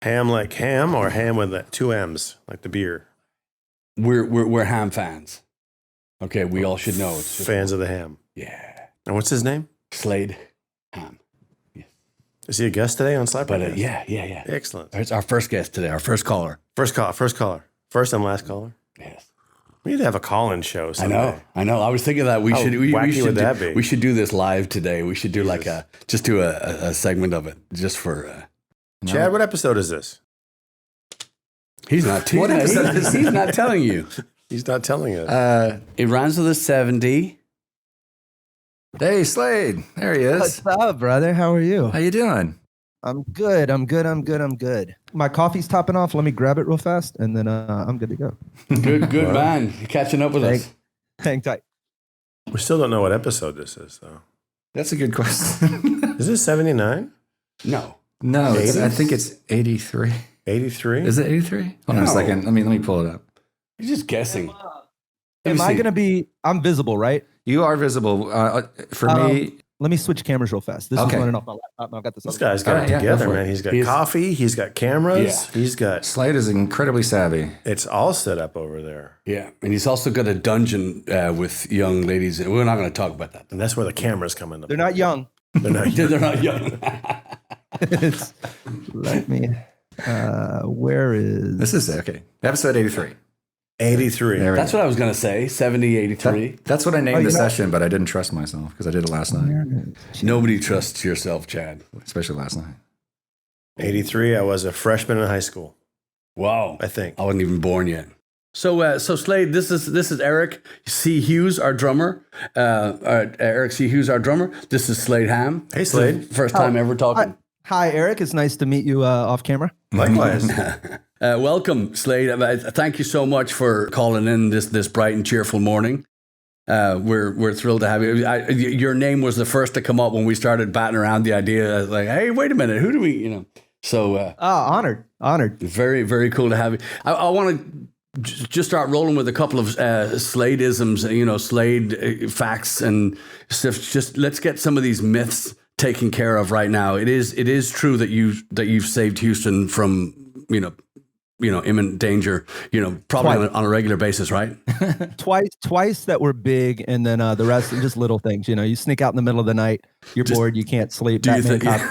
Ham like ham or ham with two M's, like the beer? We're ham fans. Okay, we all should know. It's just Fans of the ham. Yeah. And what's his name? Slade Ham. Yes. Is he a guest today on SlapperCast? But yeah. Excellent. It's our first guest today, our first caller. First caller. First and last caller. Yes. We need to have a call-in show someday. I know. I was thinking that How wacky would that be? We should do this live today. We should do a segment of it just for. Chad, what episode is this? He's not. He's not telling you. He's not telling us. It runs to the 70. Hey, Slade. There he is. What's up, brother? How are you? How you doing? I'm good. My coffee's topping off. Let me grab it real fast, and then I'm good to go. Good man. You're catching up with us. Hang tight. We still don't know what episode this is, though. That's a good question. Is this 79? No. No, I think it's 83. 83? Is it 83? Hold on a second. Let me pull it up. You're just guessing. Am I going to be, I'm visible, right? You are visible. For me. Let me switch cameras real fast. This is running off my laptop. I've got this. This guy's got it together, man. He's got coffee. He's got cameras. Yeah. He's got... Slade is incredibly savvy. It's all set up over there. Yeah. And he's also got a dungeon with young ladies. We're not going to talk about that. And that's where the cameras come into play. They're not young. They're not young. They're not young. Let me... where is... This is, okay. Episode 83. 83. That's what I was going to say. 70, 83. That's what I named the session, but I didn't trust myself because I did it last night. Nobody trusts yourself, Chad. Especially last night. 83, I was a freshman in high school. Wow. I think. I wasn't even born yet. So Slade, this is Eric C. Hughes, our drummer. Eric C. Hughes, our drummer. This is Slade Ham. Hey, Slade. First time ever talking. Hi, Eric. It's nice to meet you off camera. Likewise. Welcome, Slade. Thank you so much for calling in this bright and cheerful morning. We're thrilled to have you. Your name was the first to come up when we started batting around the idea. Like, hey, wait a minute, who do we? So honored. Very, very cool to have you. I want to just start rolling with a couple of Slade-isms. Slade facts and stuff. Just let's get some of these myths taken care of right now. It is true that you've saved Houston from imminent danger, probably on a regular basis, right? Twice that were big, and then the rest are just little things. You sneak out in the middle of the night, you're bored, you can't sleep. Do you think? Help!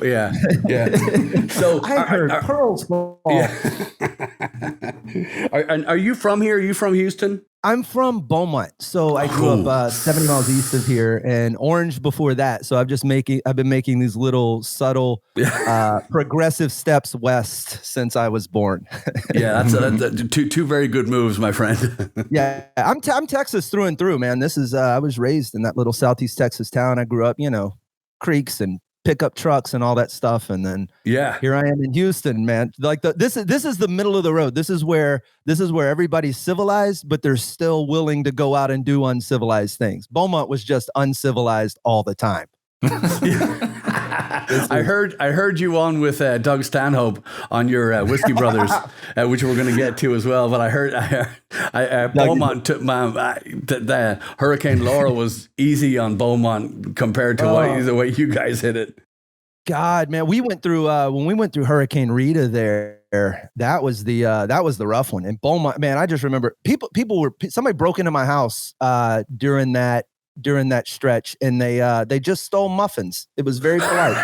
Yeah. So I heard pearls fall. Yeah. Are you from here? Are you from Houston? I'm from Beaumont, so I grew up 70 miles east of here, and Orange before that. So I've been making these little subtle, progressive steps west since I was born. Yeah, that's two very good moves, my friend. Yeah, I'm Texas through and through, man. This is I was raised in that little Southeast Texas town. I grew up, creeks and pickup trucks and all that stuff, and then here I am in Houston, man. Like this is the middle of the road. This is where everybody's civilized, but they're still willing to go out and do uncivilized things. Beaumont was just uncivilized all the time. I heard you on with Doug Stanhope on your Whiskey Brothers, which we're going to get to as well. But I heard Beaumont took the Hurricane Laurel was easy on Beaumont compared to the way you guys hit it. God, man, we went through when we went through Hurricane Rita there. That was the rough one. And Beaumont, man, I just remember somebody broke into my house during that stretch, and they just stole muffins. It was very polite.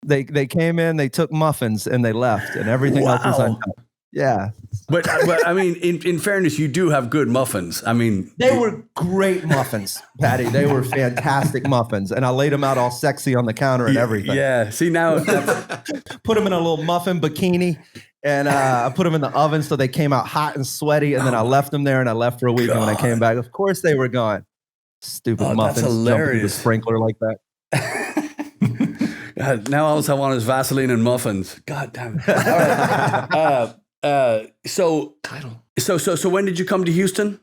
They came in, they took muffins, and they left, and everything else was untouched. Yeah, but I mean, in fairness, you do have good muffins. I mean, they were great muffins, Patty. They were fantastic muffins, and I laid them out all sexy on the counter and everything. Yeah, see now, put them in a little muffin bikini. And I put them in the oven so they came out hot and sweaty, and then I left them there, and I left for a week. And when I came back, of course they were gone. Stupid muffins jumping the sprinkler like that. God, now all I want is Vaseline and muffins. God damn it! All right. So when did you come to Houston?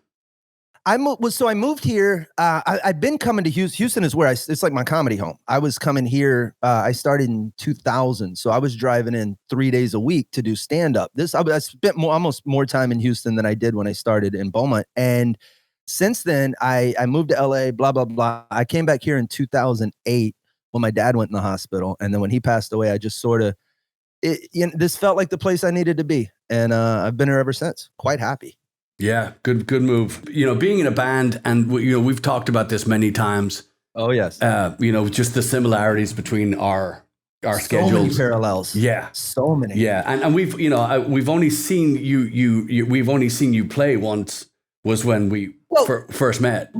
I moved here. I've been coming to Houston. Houston is where it's like my comedy home. I was coming here. I started in 2000, so I was driving in 3 days a week to do stand up. I spent almost more time in Houston than I did when I started in Beaumont. And since then, I moved to LA. Blah blah blah. I came back here in 2008 when my dad went in the hospital. And then when he passed away, I just sort of, this felt like the place I needed to be. And I've been here ever since. Quite happy. Yeah, good move. Being in a band, and we've talked about this many times. Oh yes. Just the similarities between our schedules. So many parallels. Yeah, so many. Yeah, and we've only seen you play once. Was when we first met.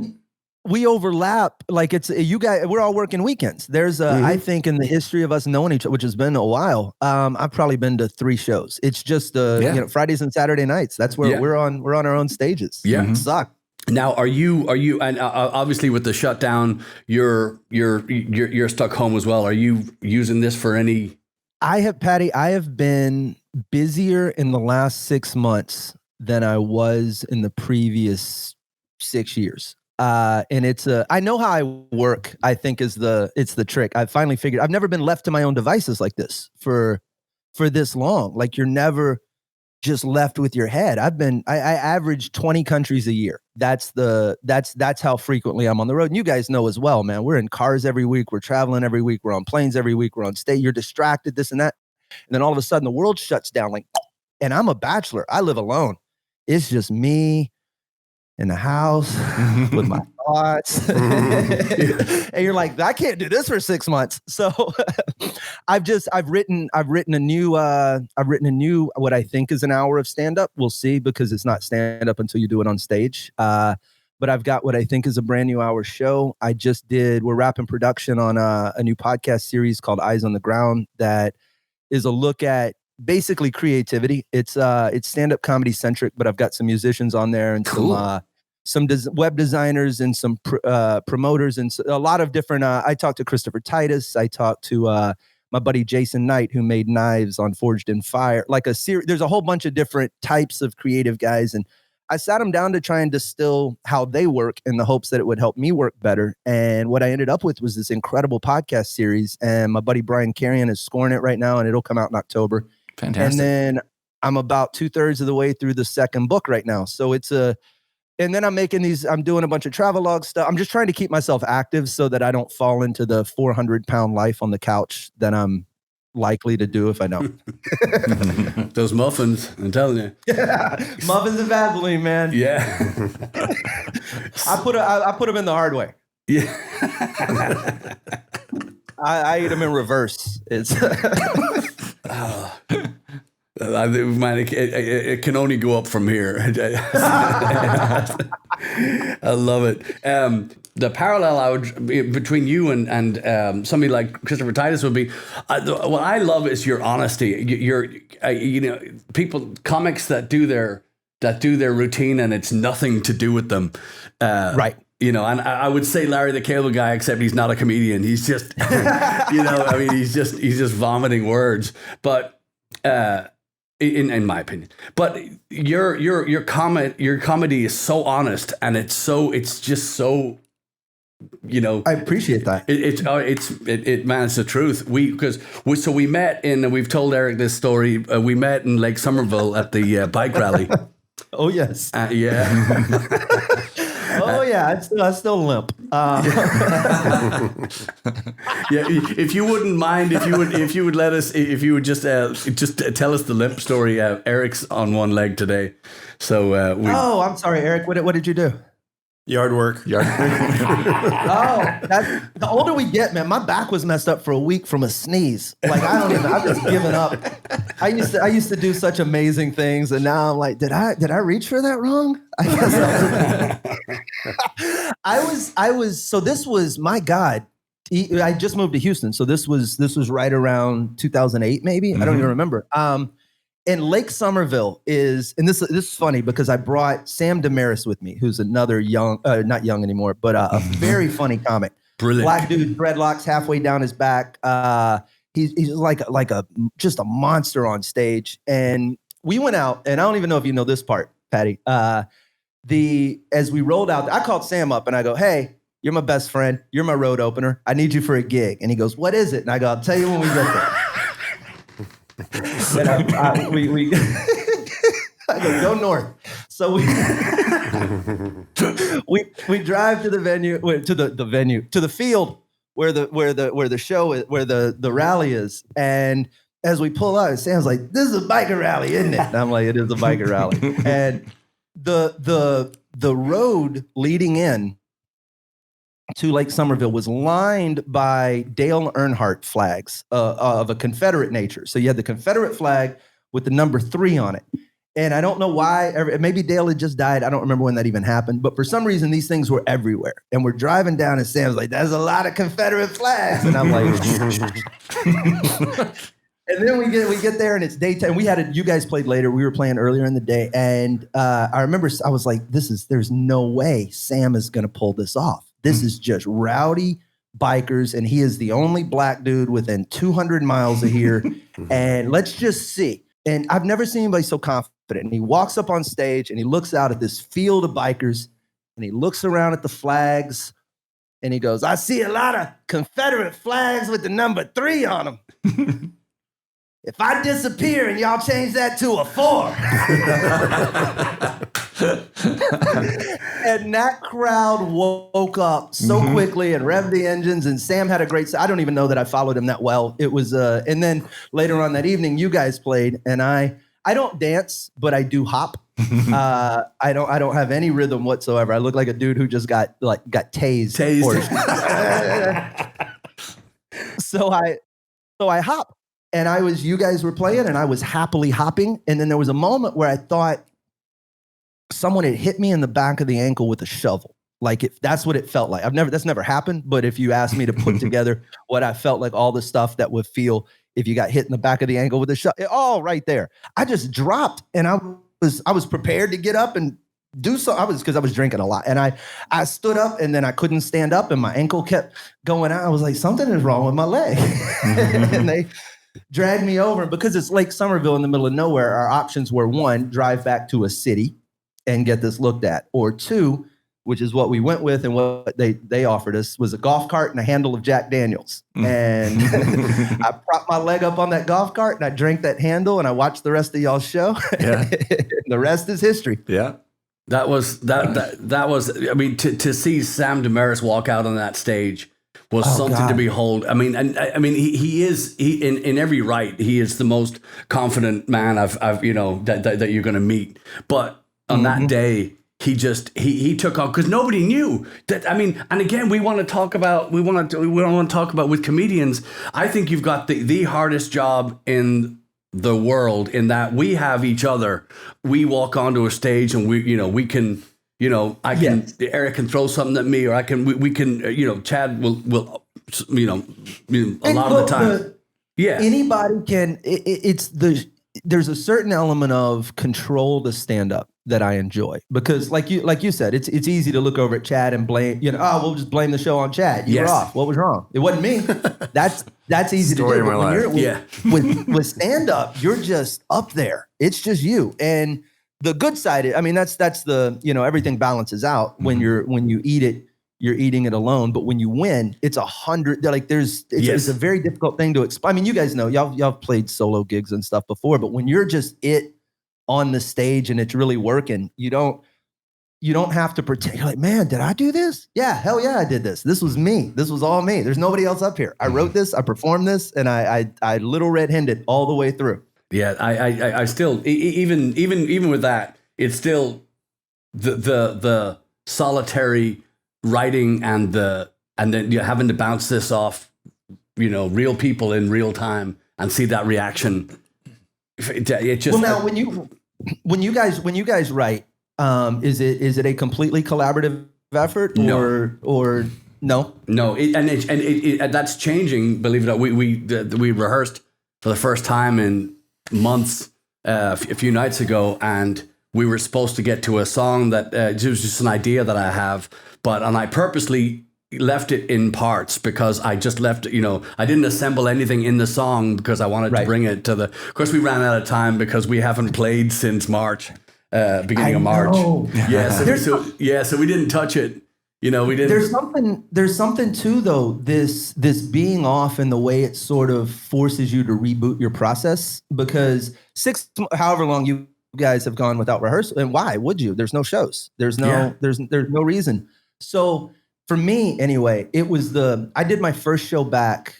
We overlap, like it's you guys. We're all working weekends. There's I think in the history of us knowing each other, which has been a while, I've probably been to 3 shows. It's just Fridays and Saturday nights. That's where we're on our own stages. Yeah, suck. Now, are you and obviously with the shutdown, you're stuck home as well. Are you using this for any? I have been busier in the last 6 months than I was in the previous 6 years. And I know how I work, I think it's the trick. I've finally figured, I've never been left to my own devices like this for this long. Like you're never just left with your head. I average 20 countries a year. That's how frequently I'm on the road. And you guys know as well, man, we're in cars every week. We're traveling every week. We're on planes every week. We're on stage. You're distracted, this and that. And then all of a sudden the world shuts down. And I'm a bachelor. I live alone. It's just me in the house with my thoughts. And you're like, I can't do this for 6 months. So I've written a new what I think is an hour of stand-up. We'll see, because it's not stand-up until you do it on stage. But I've got what I think is a brand new hour show. We're wrapping production on a new podcast series called Eyes on the Ground that is a look at basically creativity. It's stand-up comedy centric, but I've got some musicians on there and some web designers and some promoters and a lot of different. I talked to Christopher Titus. I talked to my buddy Jason Knight, who made Knives on Forged in Fire. There's a whole bunch of different types of creative guys, and I sat them down to try and distill how they work in the hopes that it would help me work better. And what I ended up with was this incredible podcast series. And my buddy Brian Carrion is scoring it right now, and it'll come out in October. Fantastic. And then I'm about 2/3 of the way through the second book right now. So and then I'm doing a bunch of travelogue stuff. I'm just trying to keep myself active so that I don't fall into the 400-pound life on the couch that I'm likely to do if I don't. Those muffins, I'm telling you. Muffins and Vaseline, man. Yeah. I put them in the hard way. Yeah. I eat them in reverse. It's man, it can only go up from here. I love it. The parallel between you and somebody like Christopher Titus would be, what I love is your honesty. Comics that do their routine and it's nothing to do with them. Right. And I would say Larry the Cable Guy, except he's not a comedian. He's just, he's just vomiting words. But in my opinion, but your comedy is so honest, and it's just so. I appreciate that. It's the truth. We met we've told Eric this story. We met in Lake Somerville at the bike rally. Oh yes. Yeah. Oh yeah, I still limp. Yeah, if you wouldn't mind, if you would let us, if you would just tell us the limp story. Eric's on one leg today, so Oh, I'm sorry, Eric. What did you do? Yard work. The older we get, man, my back was messed up for a week from a sneeze. I've just given up. I used to do such amazing things, and now I'm like, did I reach for that wrong? I guess I was. So this was, my God. I just moved to Houston, so this was right around 2008, maybe. I don't even remember. And Lake Somerville is, and this is funny because I brought Sam Damaris with me, who's another not young anymore, but a very funny comic. Brilliant. Black dude, dreadlocks halfway down his back. He's just a monster on stage. And we went out, and I don't even know if you know this part, Patty. As we rolled out, I called Sam up and I go, "Hey, you're my best friend. You're my road opener. I need you for a gig." And he goes, "What is it?" And I go, "I'll tell you when we get there." And I go north. So we drive to the venue, to the field where the show is, where the rally is. And as we pull out, Sam's like, "This is a biker rally, isn't it?" And I'm like, "It is a biker rally." And the road leading in to Lake Somerville was lined by Dale Earnhardt flags of a Confederate nature. So you had the Confederate flag with the number 3 on it. And I don't know why, maybe Dale had just died. I don't remember when that even happened. But for some reason, these things were everywhere. And we're driving down and Sam's like, "There's a lot of Confederate flags." And I'm like, and then we get there and it's daytime. You guys played later. We were playing earlier in the day. And I remember I was like, there's no way Sam is going to pull this off. This is just rowdy bikers, and he is the only black dude within 200 miles of here. And let's just see. And I've never seen anybody so confident. And he walks up on stage, and he looks out at this field of bikers, and he looks around at the flags, and he goes, "I see a lot of Confederate flags with the number 3 on them. If I disappear and y'all change that to a 4. And that crowd woke up so quickly and revved the engines. And Sam had a great. I don't even know that I followed him that well. It was. And then later on that evening, you guys played, and I don't dance, but I do hop. I don't have any rhythm whatsoever. I look like a dude who just got tased. So I hop. And you guys were playing, and I was happily hopping. And then there was a moment where I thought someone had hit me in the back of the ankle with a shovel. Like, if that's what it felt like. That's never happened. But if you asked me to put together what I felt like, all the stuff that would feel if you got hit in the back of the ankle with a shovel, all right there. I just dropped, and I was prepared to get up and do so. Because I was drinking a lot, and I stood up, and then I couldn't stand up, and my ankle kept going out. I was like, something is wrong with my leg. And they dragged me over. Because it's Lake Somerville in the middle of nowhere, our options were 1, drive back to a city and get this looked at, or 2, which is what we went with, and what they offered us was a golf cart and a handle of Jack Daniels. And I propped my leg up on that golf cart, and I drank that handle, and I watched the rest of y'all's show. Yeah. The rest is history. Yeah. That was, I mean, to see Sam Damaris walk out on that stage was something to behold. I mean, he is in every right. He is the most confident man I've that you're going to meet. But on that day, he took off because nobody knew that. I mean, and again, we want to talk about with comedians. I think you've got the hardest job in the world, in that we have each other. We walk onto a stage and we can. Eric can throw something at me, or we can, Chad will, a lot of the time. Anybody can, there's a certain element of control to stand up that I enjoy, because like you said, it's easy to look over at Chad and blame, we'll just blame the show on Chad. You're off. What was wrong? It wasn't me. That's easy to do. But with stand up, you're just up there. It's just you. And the good side, that's the, everything balances out when you eat it, you're eating it alone. But when you win, it's 100. It's a very difficult thing to explain. I mean, you guys know, y'all played solo gigs and stuff before, but when you're just on the stage and it's really working, you don't have to pretend. You're like, man, did I do this? Yeah, hell yeah, I did this. This was me. This was all me. There's nobody else up here. I wrote this, I performed this, and I little red-handed all the way through. Yeah, I still, even with that, it's still the solitary writing and then you're having to bounce this off, real people in real time and see that reaction. It just, well, now when you guys write, is it a completely collaborative effort, or no? No, and that's changing. Believe it or not, we rehearsed for the first time in months a few nights ago, and we were supposed to get to a song that it was just an idea that I have, and I purposely left it in parts because I just left it, I didn't assemble anything in the song because I wanted to bring it to of course we ran out of time because we haven't played since March, beginning of March. So we didn't touch it. We didn't. There's something too, though, this being off and the way it sort of forces you to reboot your process, because however long you guys have gone without rehearsal, and why would you? There's no shows. There's no reason. So for me anyway, I did my first show back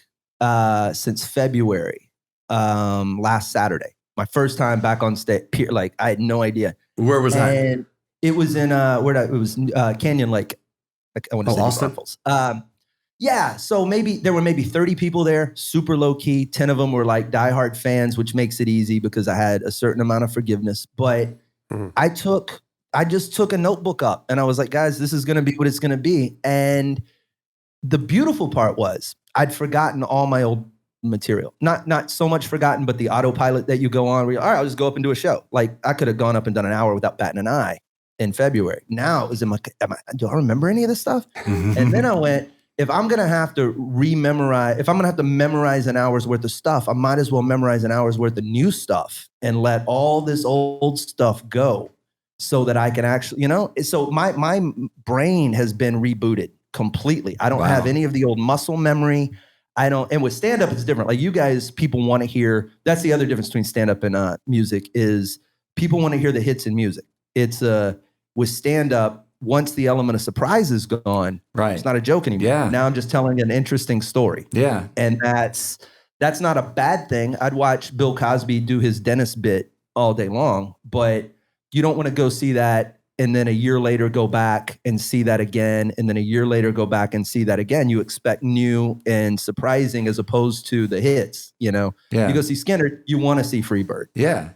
since February, last Saturday. My first time back on stage. Like I had no idea. Where was that? And it was in it was Canyon Lake. I want to say Austin. Ruffles. Yeah, so there were maybe 30 people there, super low key. 10 of them were like diehard fans, which makes it easy because I had a certain amount of forgiveness. But I just took a notebook up and I was like, guys, this is going to be what it's going to be. And the beautiful part was I'd forgotten all my old material. Not so much forgotten, but the autopilot that you go on where all right, I'll just go up and do a show. Like I could have gone up and done an hour without batting an eye in February. Now it was do I remember any of this stuff? And then I went, if I'm going to have to if I'm going to have to memorize an hour's worth of stuff, I might as well memorize an hour's worth of new stuff and let all this old stuff go so that I can actually, so my brain has been rebooted completely. I don't have any of the old muscle memory. And with stand-up, it's different. Like you guys, people want to hear, that's the other difference between stand-up and music is people want to hear the hits in music. It's with stand-up, once the element of surprise is gone, it's not a joke anymore. Yeah. Now I'm just telling an interesting story. Yeah. And that's not a bad thing. I'd watch Bill Cosby do his dentist bit all day long, but you don't want to go see that and then a year later go back and see that again, and then a year later go back and see that again. You expect new and surprising as opposed to the hits, Yeah. You go see Skinner, you want to see Freebird. Yeah.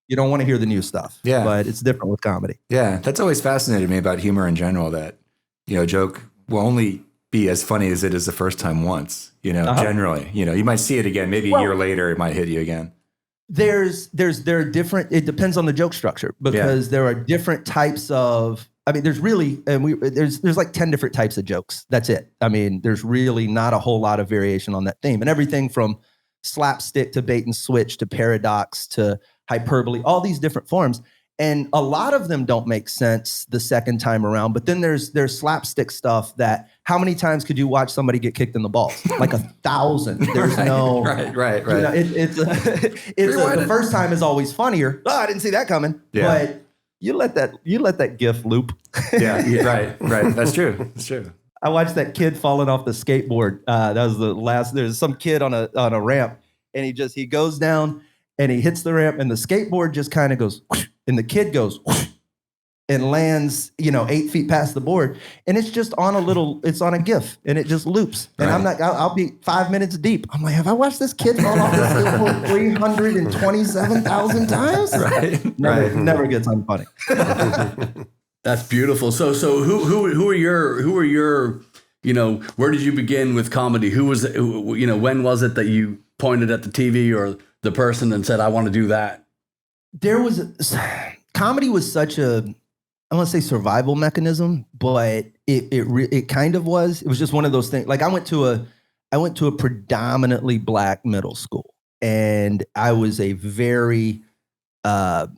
You don't want to hear the new stuff. Yeah. But it's different with comedy. Yeah. That's always fascinated me about humor in general, that, a joke will only be as funny as it is the first time once, generally. You might see it again. Maybe a year later, it might hit you again. There are different, it depends on the joke structure because there are different types of, there's like 10 different types of jokes. That's it. There's really not a whole lot of variation on that theme, and everything from slapstick to bait and switch to paradox to hyperbole, all these different forms. And a lot of them don't make sense the second time around. But then there's slapstick stuff that, how many times could you watch somebody get kicked in the balls? Like 1,000. There's no right. The first time is always funnier. Oh, I didn't see that coming. Yeah. But you let that GIF loop. Yeah. Right. That's true. I watched that kid falling off the skateboard. That was the last. There's some kid on a ramp, and he goes down and he hits the ramp, and the skateboard just kind of goes, whoosh, and the kid goes whoosh, and lands 8 feet past the board, and it's just it's on a GIF, and it just loops. And I'll be 5 minutes deep. I'm like, have I watched this kid fall off the skateboard 327,000 times? Right. Never gets unfunny. That's beautiful. So who are your where did you begin with comedy? When was it that you pointed at the TV or the person and said, I want to do that? Comedy was such a, I want to say survival mechanism, but it kind of was. It was just one of those things. Like I went to a predominantly Black middle school, and I was a very not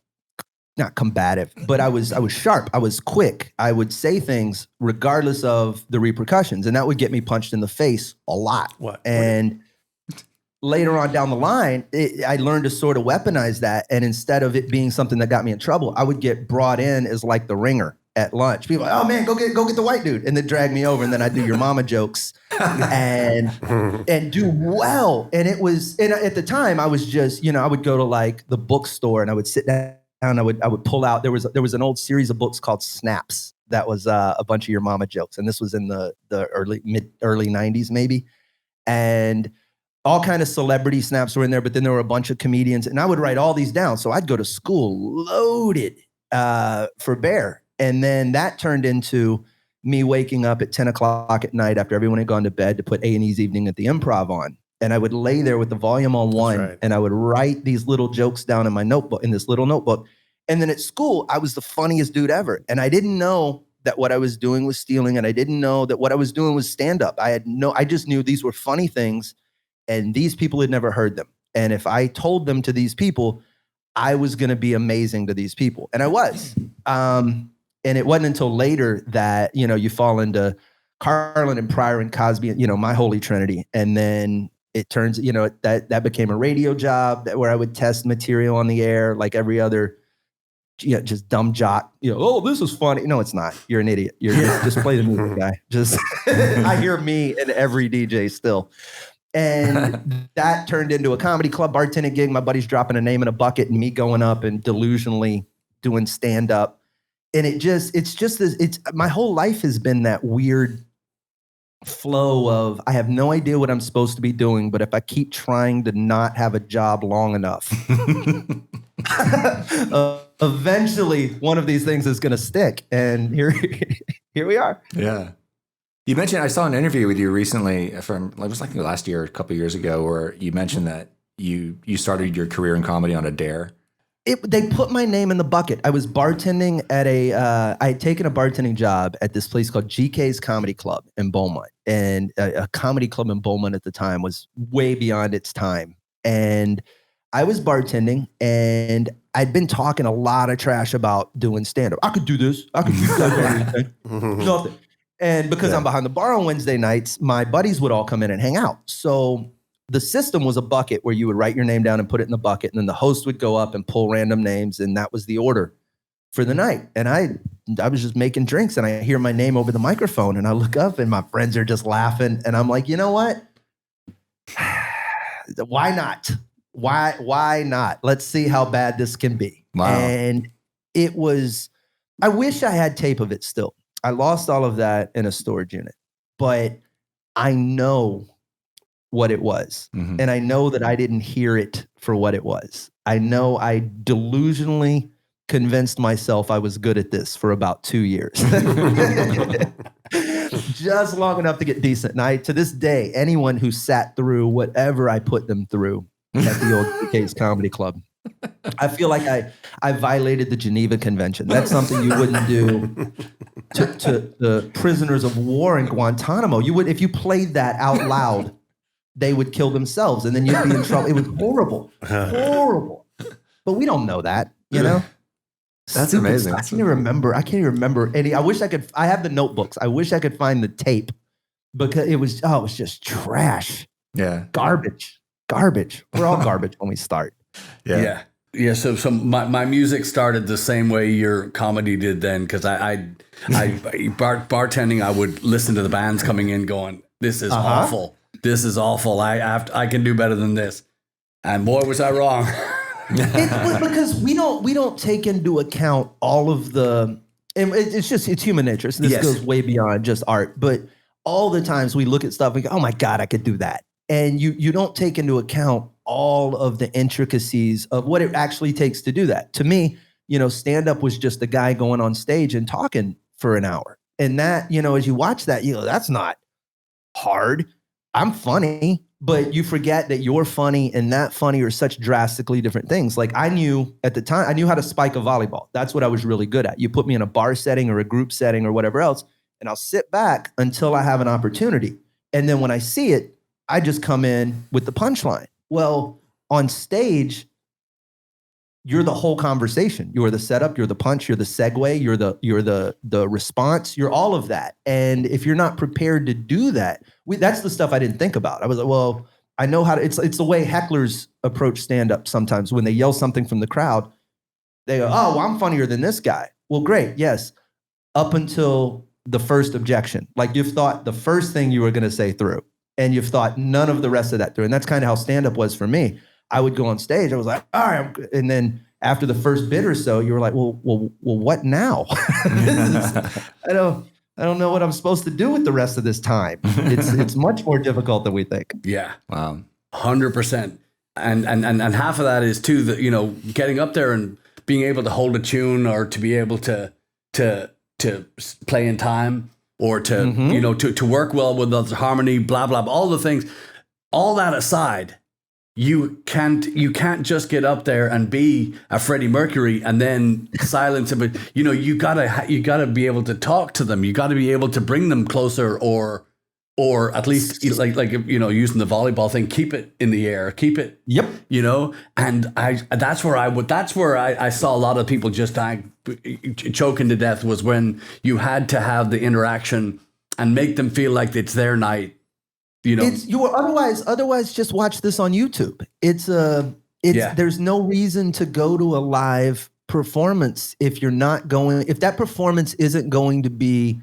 combative, but I was sharp. I was quick. I would say things regardless of the repercussions, and that would get me punched in the face a lot. And later on down the line, I learned to sort of weaponize that. And instead of it being something that got me in trouble, I would get brought in as like the ringer at lunch. People are like, oh man, go get the white dude. And then drag me over. And then I'd do your mama jokes and do well. And it was, and at the time I was just, I would go to like the bookstore and I would sit down. I would pull out, there was an old series of books called Snaps. That was a bunch of your mama jokes. And this was in the early 90s maybe. And all kind of celebrity snaps were in there, but then there were a bunch of comedians, and I would write all these down. So I'd go to school loaded for bear. And then that turned into me waking up at 10 o'clock at night after everyone had gone to bed to put A&E's Evening at the Improv on. And I would lay there with the volume on one, and I would write these little jokes down in my notebook, in this little notebook. And then at school, I was the funniest dude ever. And I didn't know that what I was doing was stealing, and I didn't know that what I was doing was stand-up. I just knew these were funny things, and these people had never heard them. And if I told them to these people, I was going to be amazing to these people. And I was. And it wasn't until later that, you fall into Carlin and Pryor and Cosby, my holy trinity. And then it turns, that became a radio job where I would test material on the air like every other just dumb jock. Oh, this is funny. No, it's not. You're an idiot. You're just play the music, guy. Just I hear me in every DJ still. And that turned into a comedy club bartending gig. My buddy's dropping a name in a bucket and me going up and delusionally doing stand up. And my whole life has been that weird flow of I have no idea what I'm supposed to be doing, but if I keep trying to not have a job long enough, eventually one of these things is going to stick. And here we are. Yeah. You mentioned, I saw an interview with you recently it was like last year, a couple of years ago, where you mentioned that you started your career in comedy on a dare. They put my name in the bucket. I was bartending at I had taken a bartending job at this place called GK's Comedy Club in Beaumont. And a comedy club in Beaumont at the time was way beyond its time. And I was bartending and I'd been talking a lot of trash about doing stand-up. I could do this. I could do that. Nothing. And because I'm behind the bar on Wednesday nights, my buddies would all come in and hang out. So the system was a bucket where you would write your name down and put it in the bucket. And then the host would go up and pull random names. And that was the order for the night. And I was just making drinks and I hear my name over the microphone and I look up and my friends are just laughing. And I'm like, you know what? Why not? Why not? Let's see how bad this can be. Wow. And I wish I had tape of it still. I lost all of that in a storage unit, but I know what it was. Mm-hmm. And I know that I didn't hear it for what it was. I know I delusionally convinced myself I was good at this for about 2 years. Just long enough to get decent. And to this day, anyone who sat through whatever I put them through at the old GK's Comedy Club, I feel like I violated the Geneva Convention. That's something you wouldn't do to the prisoners of war in Guantanamo. You would, if you played that out loud, they would kill themselves and then you'd be in trouble. It was horrible, horrible. But we don't know that, you know? That's Stupid amazing. Stuff. I can't even remember any. I wish I could. I have the notebooks. I wish I could find the tape because it was just trash. Yeah. Garbage. We're all garbage when we start. Yeah. So my music started the same way your comedy did then, because I bartending, I would listen to the bands coming in going, this is awful. This is awful. I can do better than this. And boy, was I wrong. It was because we don't take into account all of the, and it's human nature. So this goes way beyond just art, but all the times we look at stuff and go, oh my God, I could do that. And you don't take into account all of the intricacies of what it actually takes to do that. To me, stand-up was just a guy going on stage and talking for an hour. And that, as you watch that, that's not hard. I'm funny, but you forget that you're funny and that funny are such drastically different things. Like I knew at the time, I knew how to spike a volleyball. That's what I was really good at. You put me in a bar setting or a group setting or whatever else, and I'll sit back until I have an opportunity. And then when I see it, I just come in with the punchline. Well, on stage, you're the whole conversation. You're the setup, you're the punch, you're the segue, you're the response, you're all of that. And if you're not prepared to do that, that's the stuff I didn't think about. I was like, well, I know how to, it's the way hecklers approach stand-up sometimes. When they yell something from the crowd, they go, oh, well, I'm funnier than this guy. Well, great, yes. Up until the first objection. Like you've thought the first thing you were going to say through. And you've thought none of the rest of that through. And that's kind of how stand-up was for me. I would go on stage. I was like, all right. And then after the first bit or so, you were like, well, what now? I don't know what I'm supposed to do with the rest of this time. It's much more difficult than we think. Yeah. Wow. 100%. And half of that is too, that, getting up there and being able to hold a tune or to be able to play in time. Or to work well with the harmony, blah, blah, blah, all the things, all that aside, you can't just get up there and be a Freddie Mercury and then silence him. But you gotta be able to talk to them. You got to be able to bring them closer, or at least like using the volleyball thing, keep it in the air, keep it. Yep. And that's where I saw a lot of people just dying, choking to death, was when you had to have the interaction and make them feel like it's their night. Otherwise just watch this on YouTube. There's no reason to go to a live performance if that performance isn't going to be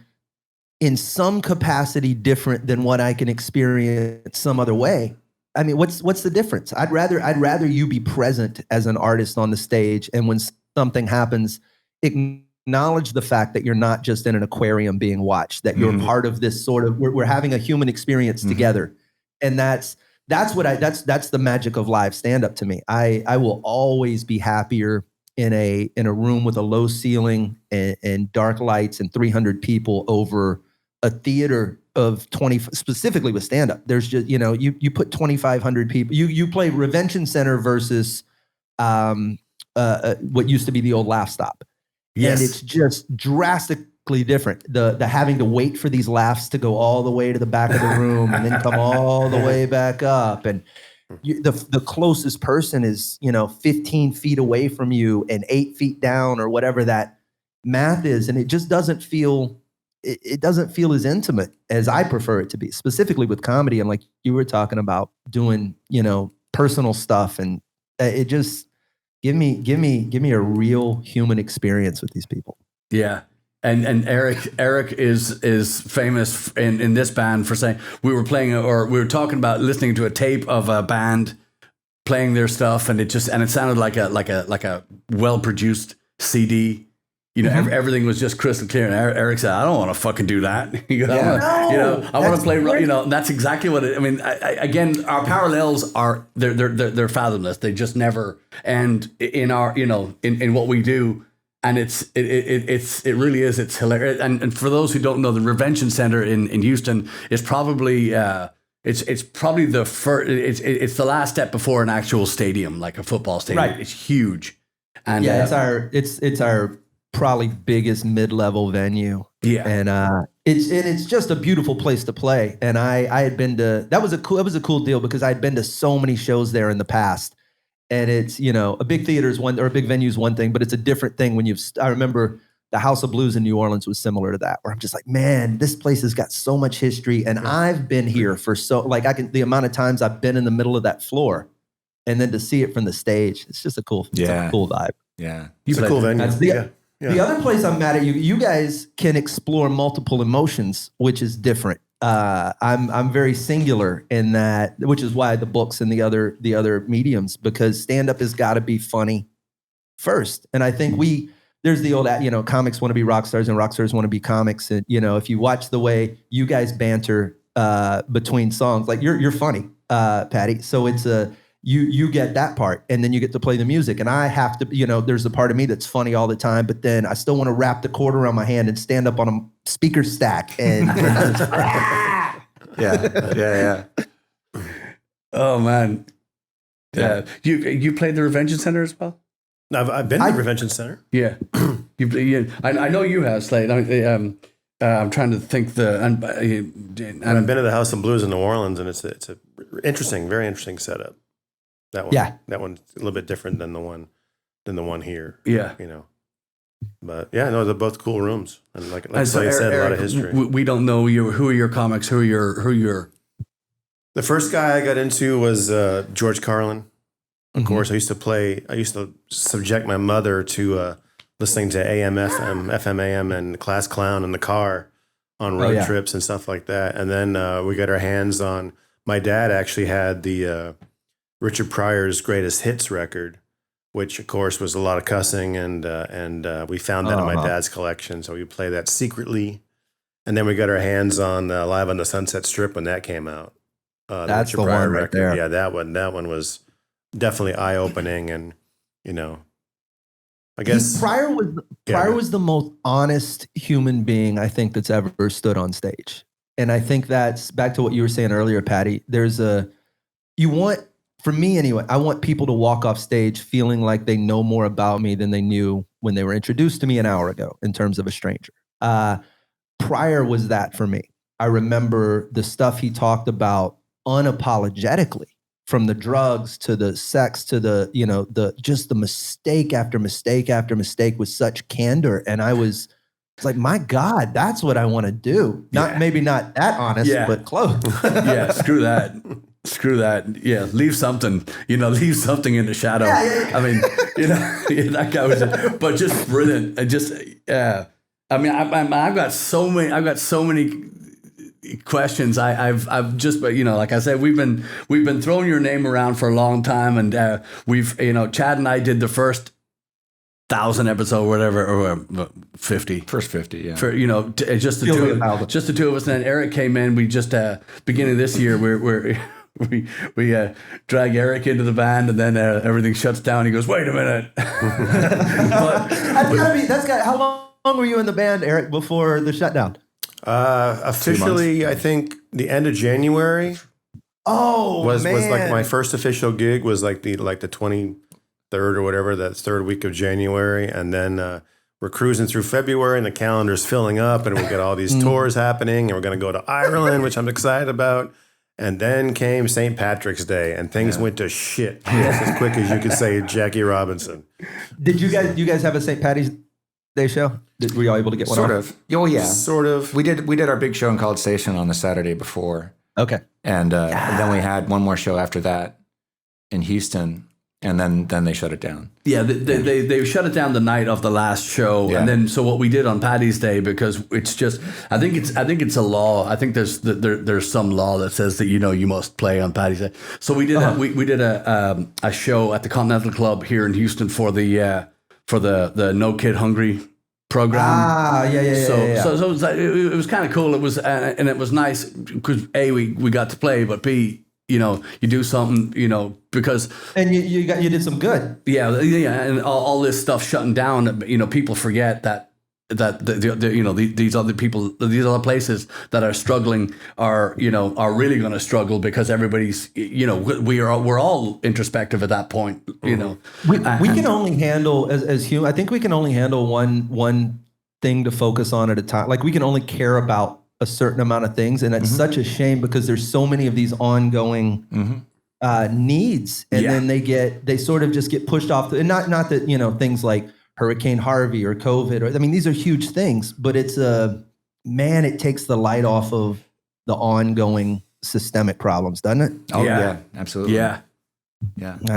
in some capacity different than what I can experience some other way? I mean, what's the difference? I'd rather you be present as an artist on the stage, and when something happens, acknowledge the fact that you're not just in an aquarium being watched, that you're part of this sort of, we're having a human experience together. And that's the magic of live stand-up to me. I will always be happier in a room with a low ceiling and dark lights and 300 people over a theater of 20, specifically with stand-up. There's just, you put 2,500 people, you play Revention Center versus what used to be the old Laugh Stop. Yes. And it's just drastically different. The having to wait for these laughs to go all the way to the back of the room and then come all the way back up. And the closest person is, 15 feet away from you and 8 feet down or whatever that math is. And it just doesn't feel, it doesn't feel as intimate as I prefer it to be, specifically with comedy. And like you were talking about doing, personal stuff, and it just, Give me a real human experience with these people. Yeah. And Eric is famous in this band for saying, we were talking about listening to a tape of a band playing their stuff, and it sounded like a well-produced CD. Everything was just crystal clear. And Eric said, I don't want to fucking do that. I want to play, that's exactly what again, our parallels are, they're fathomless. They just never end in our, in what we do. And it really is, it's hilarious. And for those who don't know, the Revention Center in Houston is probably, it's probably the first, it's the last step before an actual stadium, like a football stadium. Right. It's huge. And it's our probably biggest mid-level venue. Yeah. And it's just a beautiful place to play. And I had been to, that was a cool deal because I'd been to so many shows there in the past. And it's, a big theater is one, or a big venue is one thing, but it's a different thing when I remember the House of Blues in New Orleans was similar to that, where I'm just like, man, this place has got so much history. And I've been here for the amount of times I've been in the middle of that floor, and then to see it from the stage, it's just a cool vibe. Yeah. It's a cool venue. The other place I'm mad at you guys can explore multiple emotions, which is different. I'm very singular in that, which is why the books and the other mediums, because stand-up has got to be funny first. And I think there's the old, comics want to be rock stars and rock stars want to be comics. And, if you watch the way you guys banter between songs, like you're funny, Patty. So it's you get that part, and then you get to play the music. And I have to, there's a part of me that's funny all the time, but then I still want to wrap the cord around my hand and stand up on a speaker stack and yeah. Oh man. Yeah. You played the Revention Center as well? I've been to the Revention Center. Yeah. I know you have, Slade. I'm trying to think and I've been to the House of Blues in New Orleans, and it's a very interesting setup. That one, that one's a little bit different than the one here. Yeah, but they're both cool rooms, and like Slade said, a lot of history. We don't know you. Who are your comics? Who are your? The first guy I got into was George Carlin. Of course, I used to subject my mother to listening to AM, FM, AM, and Class Clown in the car on road trips and stuff like that. And then we got our hands on. My dad actually had the Richard Pryor's Greatest Hits record, which of course was a lot of cussing, and we found that in my dad's collection, so we play that secretly. And then we got our hands on Live on the Sunset Strip when that came out. That's the one right there. Yeah, that one was definitely eye opening, and I guess Pryor was the most honest human being I think that's ever stood on stage. And I think that's back to what you were saying earlier, Patty. For me anyway, I want people to walk off stage feeling like they know more about me than they knew when they were introduced to me an hour ago in terms of a stranger. Pryor was that for me. I remember the stuff he talked about unapologetically, from the drugs to the sex to the mistake after mistake after mistake with such candor. And it's like, my God, that's what I want to do. Maybe not that honest, but close. Yeah, screw that. screw that. Yeah, leave something. Leave something in the shadow. Yeah. I mean, that guy was, but just brilliant. And just, I mean, I've got so many questions. I've just, like I said, we've been throwing your name around for a long time, and we've, Chad and I did the first 1,000 episode, whatever, or 50. First 50, yeah. For just the two of us, and then Eric came in. We just beginning of this year, we drag Eric into the band, and then everything shuts down. He goes, "Wait a minute." How long were you in the band, Eric, before the shutdown? Officially, I think the end of January. Oh, was like my first official gig was like the 23rd or whatever, that third week of January, and then we're cruising through February, and the calendar's filling up, and we got all these tours happening, and we're going to go to Ireland, which I'm excited about. And then came St. Patrick's Day, and things went to shit as quick as you could say Jackie Robinson. Did you guys have a St. Patty's Day show? Were you all able to get one? Sort of. Oh yeah, sort of. We did our big show in College Station on the Saturday before. Okay. And then we had one more show after that in Houston, and then they shut it down. Yeah, they shut it down the night of the last show, and then so what we did on Paddy's Day, because it's just I think it's a law. I think there's some law that says that you must play on Paddy's Day. So we did we did a show at the Continental Club here in Houston for the No Kid Hungry program. So it was kind of cool. It was and it was nice because A, we got to play, but B, you do something, because and you did some good. Yeah, and all this stuff shutting down. People forget that these other people, these other places that are struggling are really going to struggle because everybody's we're all introspective at that point. We can only handle as human. I think we can only handle one thing to focus on at a time. Like we can only care about a certain amount of things, and it's such a shame because there's so many of these ongoing needs, and then they sort of just get pushed off. And not that things like Hurricane Harvey or COVID, these are huge things, but it's it takes the light off of the ongoing systemic problems, doesn't it? Oh yeah, absolutely. Yeah.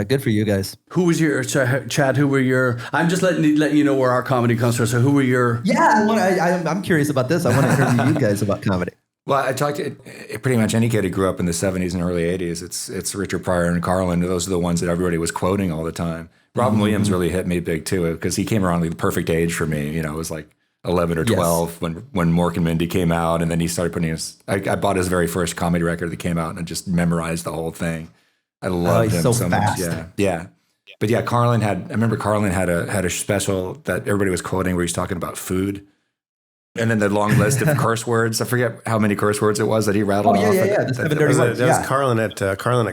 Good for you guys. Who was your Chad? Who were your? I'm just letting you know where our comedy comes from. So who were your? Yeah, I'm curious about this. I want to interview you guys about comedy. Well, I talked to pretty much any kid who grew up in the 70s and early 80s. It's Richard Pryor and Carlin. Those are the ones that everybody was quoting all the time. Robin Williams really hit me big too because he came around like the perfect age for me. It was like 11 or 12 when Mork and Mindy came out, and then he started putting I bought his very first comedy record that came out and I just memorized the whole thing. I loved him so much. Yeah. But yeah, I remember Carlin had a special that everybody was quoting where he's talking about food. And then the long list of curse words. I forget how many curse words it was that he rattled off. The 7 dirty words. That was Carlin at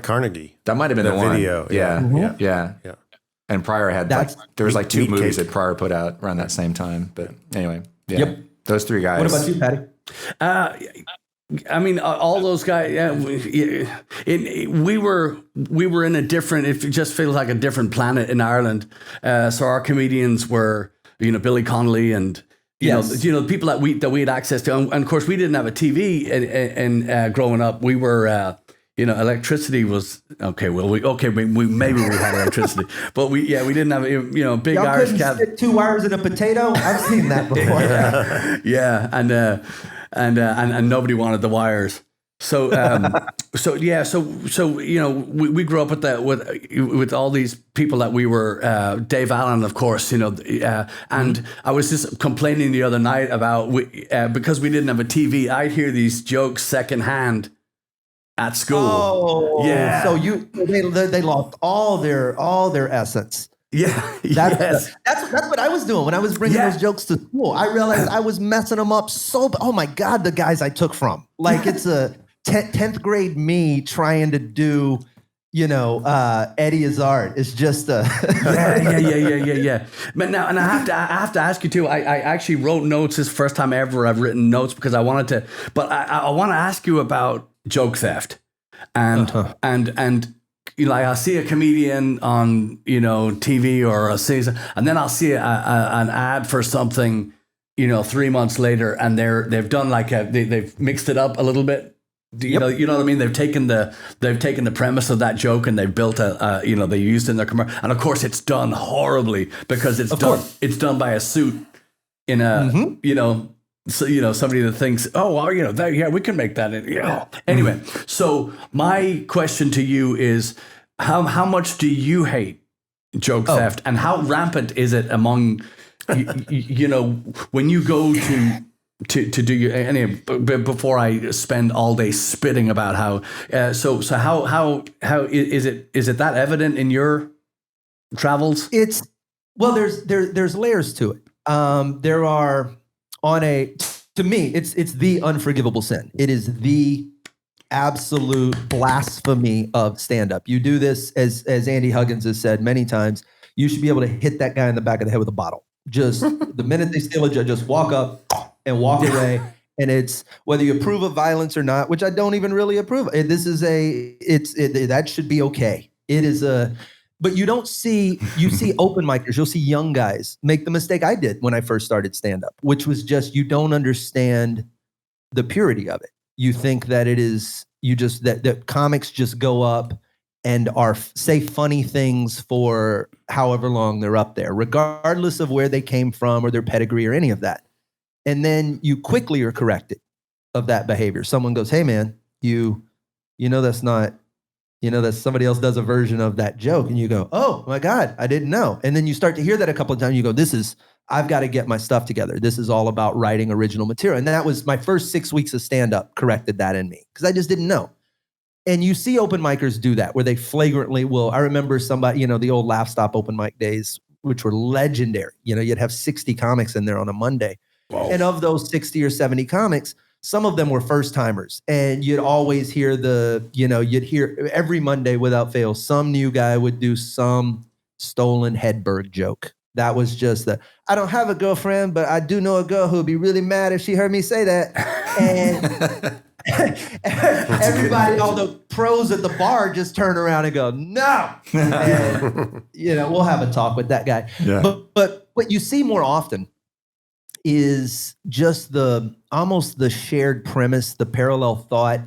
Carnegie. That might have been the video. One. Yeah. And Pryor had there was like 2 movies that Pryor put out around that same time. But anyway, those 3 guys. What about you, Patty? All those guys. We were in a different. It just feels like a different planet in Ireland. So our comedians were, Billy Connolly and the people that we had access to, and of course we didn't have a TV. And growing up, we were. Electricity was okay. Well, we maybe we had electricity, but we didn't have big Y'all Irish cab. Stick 2 wires in a potato. I've seen that before. And nobody wanted the wires. So we grew up with all these people that we were Dave Allen, of course, and I was just complaining the other night about because we didn't have a TV. I'd hear these jokes secondhand at school. Oh, yeah. So they lost all their essence. Yeah, that's what I was doing when I was bringing those jokes to school. I realized I was messing them up oh my God, the guys I took from. Like it's a 10th grade me trying to do, Eddie Izzard. It's just yeah. But now, and I have to ask you too. I actually wrote notes. This is the first time ever I've written notes because I wanted to. But I want to ask you about joke theft, and I'll see a comedian on TV or a season, and then I'll see an ad for something 3 months later, and they've done they've mixed it up a little bit. You know what I mean? They've taken the premise of that joke and they've built they used it in their commercial. And of course it's done horribly because it's done by a suit in a, somebody that thinks, oh, well, we can make that. Anyway, so my question to you is how much do you hate joke theft and how rampant is it among, when you go to do your anyway, before I spend all day spitting about how so how is it that evident in your travels? It's there's layers to it. There are to me it's the unforgivable sin. It is the absolute blasphemy of stand-up. You do this as Andy Huggins has said many times. You should be able to hit that guy in the back of the head with a bottle. Just the minute they steal a joke, just walk up and walk away. And it's whether you approve of violence or not, which I don't even really approve. That should be okay. It is but you see open micers, you'll see young guys make the mistake I did when I first started stand-up, which was just, you don't understand the purity of it. You think that that comics just go up and say funny things for however long they're up there, regardless of where they came from or their pedigree or any of that. And then you quickly are corrected of that behavior. Someone goes, hey man, that's not, that somebody else does a version of that joke. And you go, oh my God, I didn't know. And then you start to hear that a couple of times. You go, I've got to get my stuff together. This is all about writing original material. And that was my first 6 weeks of stand-up corrected that in me because I just didn't know. And you see open micers do that where they flagrantly will. I remember somebody, the old Laugh Stop open mic days, which were legendary. You'd have 60 comics in there on a Monday. Whoa. And of those 60 or 70 comics, some of them were first timers. And you'd always hear you'd hear every Monday without fail, some new guy would do some stolen Hedberg joke. That was just I don't have a girlfriend, but I do know a girl who'd be really mad if she heard me say that. And everybody, all the pros at the bar just turn around and go, no. And, we'll have a talk with that guy. Yeah. But what you see more often is just almost the shared premise, the parallel thought.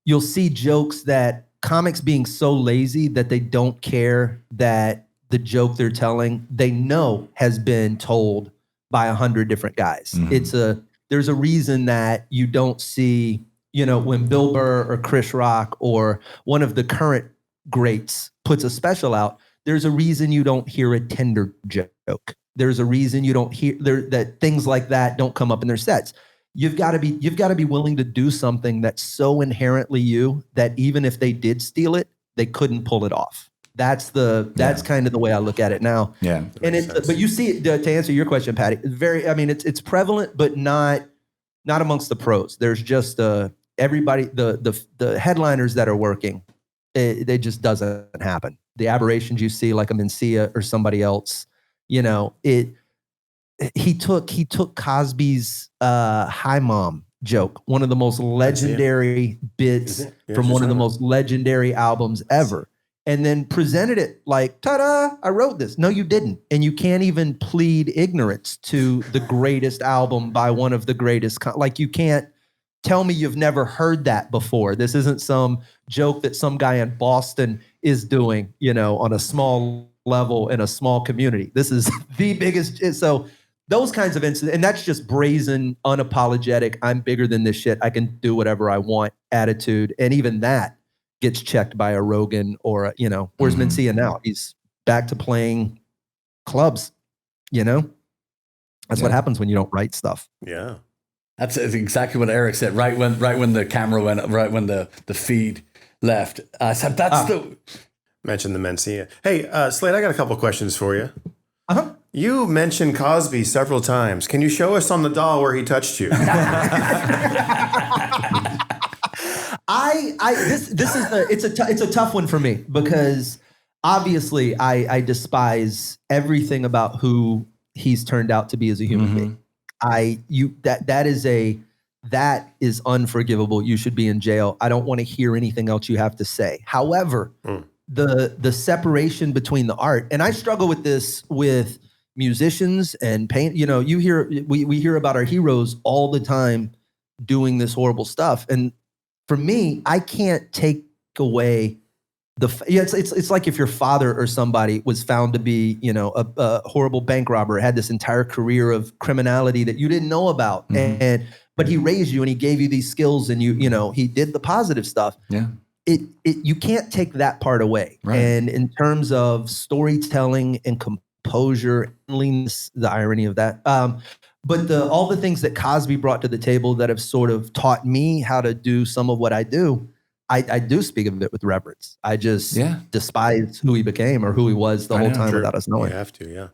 You'll see jokes that comics being so lazy that they don't care that the joke they're telling, they know has been told by 100 different guys. Mm-hmm. There's a reason that you don't see, when Bill Burr or Chris Rock or one of the current greats puts a special out, there's a reason you don't hear a Tinder joke. There's a reason you don't hear that things like that don't come up in their sets. You've got to be willing to do something that's so inherently you that even if they did steal it, they couldn't pull it off. That's kind of the way I look at it now. Yeah. And but you see, to answer your question, Patty, it's prevalent, but not amongst the pros. There's just everybody, the headliners that are working, it just doesn't happen. The aberrations you see, like a Mencia or somebody else, he took Cosby's Hi Mom joke, one of the most legendary bits from one of the most legendary albums ever. And then presented it like, ta-da, I wrote this. No, you didn't. And you can't even plead ignorance to the greatest album by one of the greatest. You can't tell me you've never heard that before. This isn't some joke that some guy in Boston is doing, on a small level in a small community. This is the biggest. So those kinds of incidents, and that's just brazen, unapologetic, I'm bigger than this shit, I can do whatever I want attitude. And even that gets checked by a Rogan or where's Mencia now? He's back to playing clubs, That's what happens when you don't write stuff. Yeah. That's exactly what Eric said. Right when the camera went, right when the feed left, I said, mentioned the Mencia. Hey, Slade, I got a couple questions for you. Uh-huh. You mentioned Cosby several times. Can you show us on the doll where he touched you? It's a tough one for me because obviously I despise everything about who he's turned out to be as a human being. That is unforgivable. You should be in jail. I don't want to hear anything else you have to say. However, the separation between the art, and I struggle with this with musicians and paint. We hear about our heroes all the time doing this horrible stuff, and for me, I can't take away it's like if your father or somebody was found to be, a horrible bank robber, had this entire career of criminality that you didn't know about, but he raised you and he gave you these skills, and he did the positive stuff. Yeah. You can't take that part away. Right. And in terms of storytelling and composure, the irony of that. But all the things that Cosby brought to the table that have sort of taught me how to do some of what I do, I do speak of it with reverence. I just despise who he became or who he was the whole time without us knowing. You have to, yeah.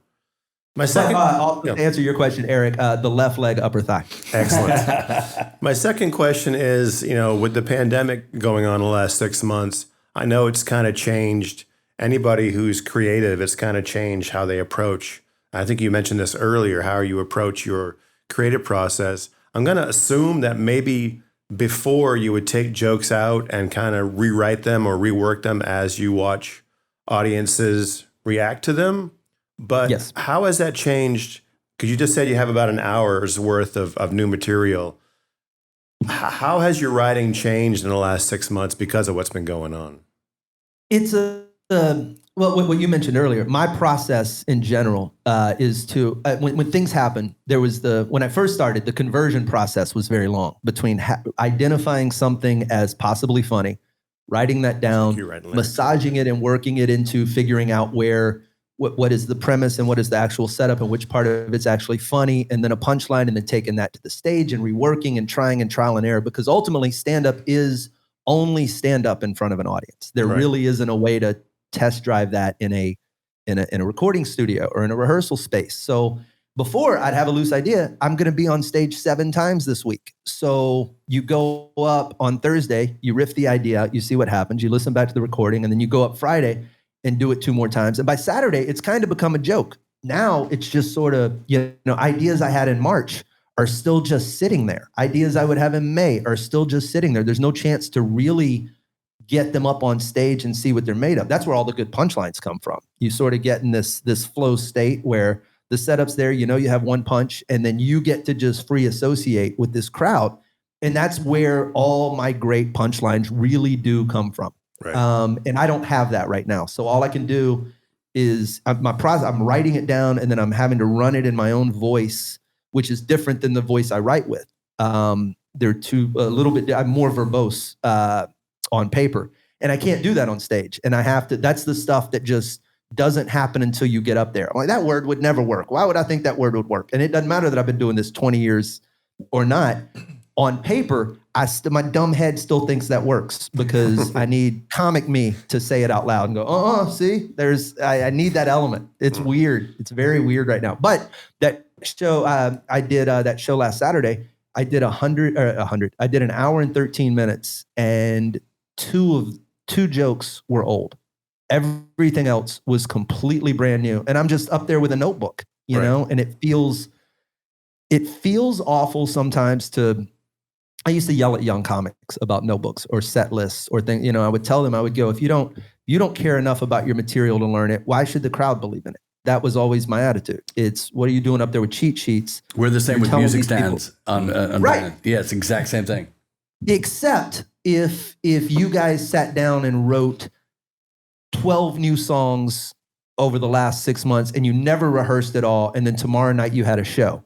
My second, to answer your question, Eric, the left leg, upper thigh. Excellent. My second question is, with the pandemic going on the last 6 months, I know it's kind of changed anybody who's creative. It's kind of changed how they approach. I think you mentioned this earlier, how you approach your creative process. I'm going to assume that maybe before you would take jokes out and kind of rewrite them or rework them as you watch audiences react to them. But yes. How has that changed? Because you just said you have about an hour's worth of new material. How has your writing changed in the last 6 months because of what's been going on? It's what you mentioned earlier. My process in general is to when things happen. When I first started, the conversion process was very long between identifying something as possibly funny, writing that down, massaging it, and working it into figuring out what is the premise and what is the actual setup and which part of it's actually funny, and then a punchline, and then taking that to the stage and reworking and trying and trial and error, because ultimately stand-up is only stand-up in front of an audience. There really isn't a way to test drive that in a recording studio or in a rehearsal space. So before, I'd have a loose idea. I'm going to be on stage 7 times this week. So you go up on Thursday, you riff the idea out, you see what happens, you listen back to the recording, and then you go up Friday and do it 2 more times. And by Saturday, it's kind of become a joke. Now it's just sort of, ideas I had in March are still just sitting there. Ideas I would have in May are still just sitting there. There's no chance to really get them up on stage and see what they're made of. That's where all the good punchlines come from. You sort of get in this flow state where the setup's there, you have one punch, and then you get to just free associate with this crowd. And that's where all my great punchlines really do come from. Right. And I don't have that right now. So all I can do is I'm writing it down, and then I'm having to run it in my own voice, which is different than the voice I write with. They're I'm more verbose on paper, and I can't do that on stage. And that's the stuff that just doesn't happen until you get up there. I'm like, that word would never work. Why would I think that word would work? And it doesn't matter that I've been doing this 20 years or not. On paper, my dumb head still thinks that works, because I need comic me to say it out loud and go, see, I need that element. It's weird. It's very weird right now. But that show, I did that show last Saturday. I did 100. I did an hour and 13 minutes, and two jokes were old. Everything else was completely brand new. And I'm just up there with a notebook, and it feels awful sometimes I used to yell at young comics about notebooks or set lists or things. I would tell them, I would go, if you don't care enough about your material to learn it, why should the crowd believe in it? That was always my attitude. It's, what are you doing up there with cheat sheets? We're the same with music stands on right. Yeah, it's the exact same thing. Except if you guys sat down and wrote 12 new songs over the last 6 months and you never rehearsed it all, and then tomorrow night you had a show,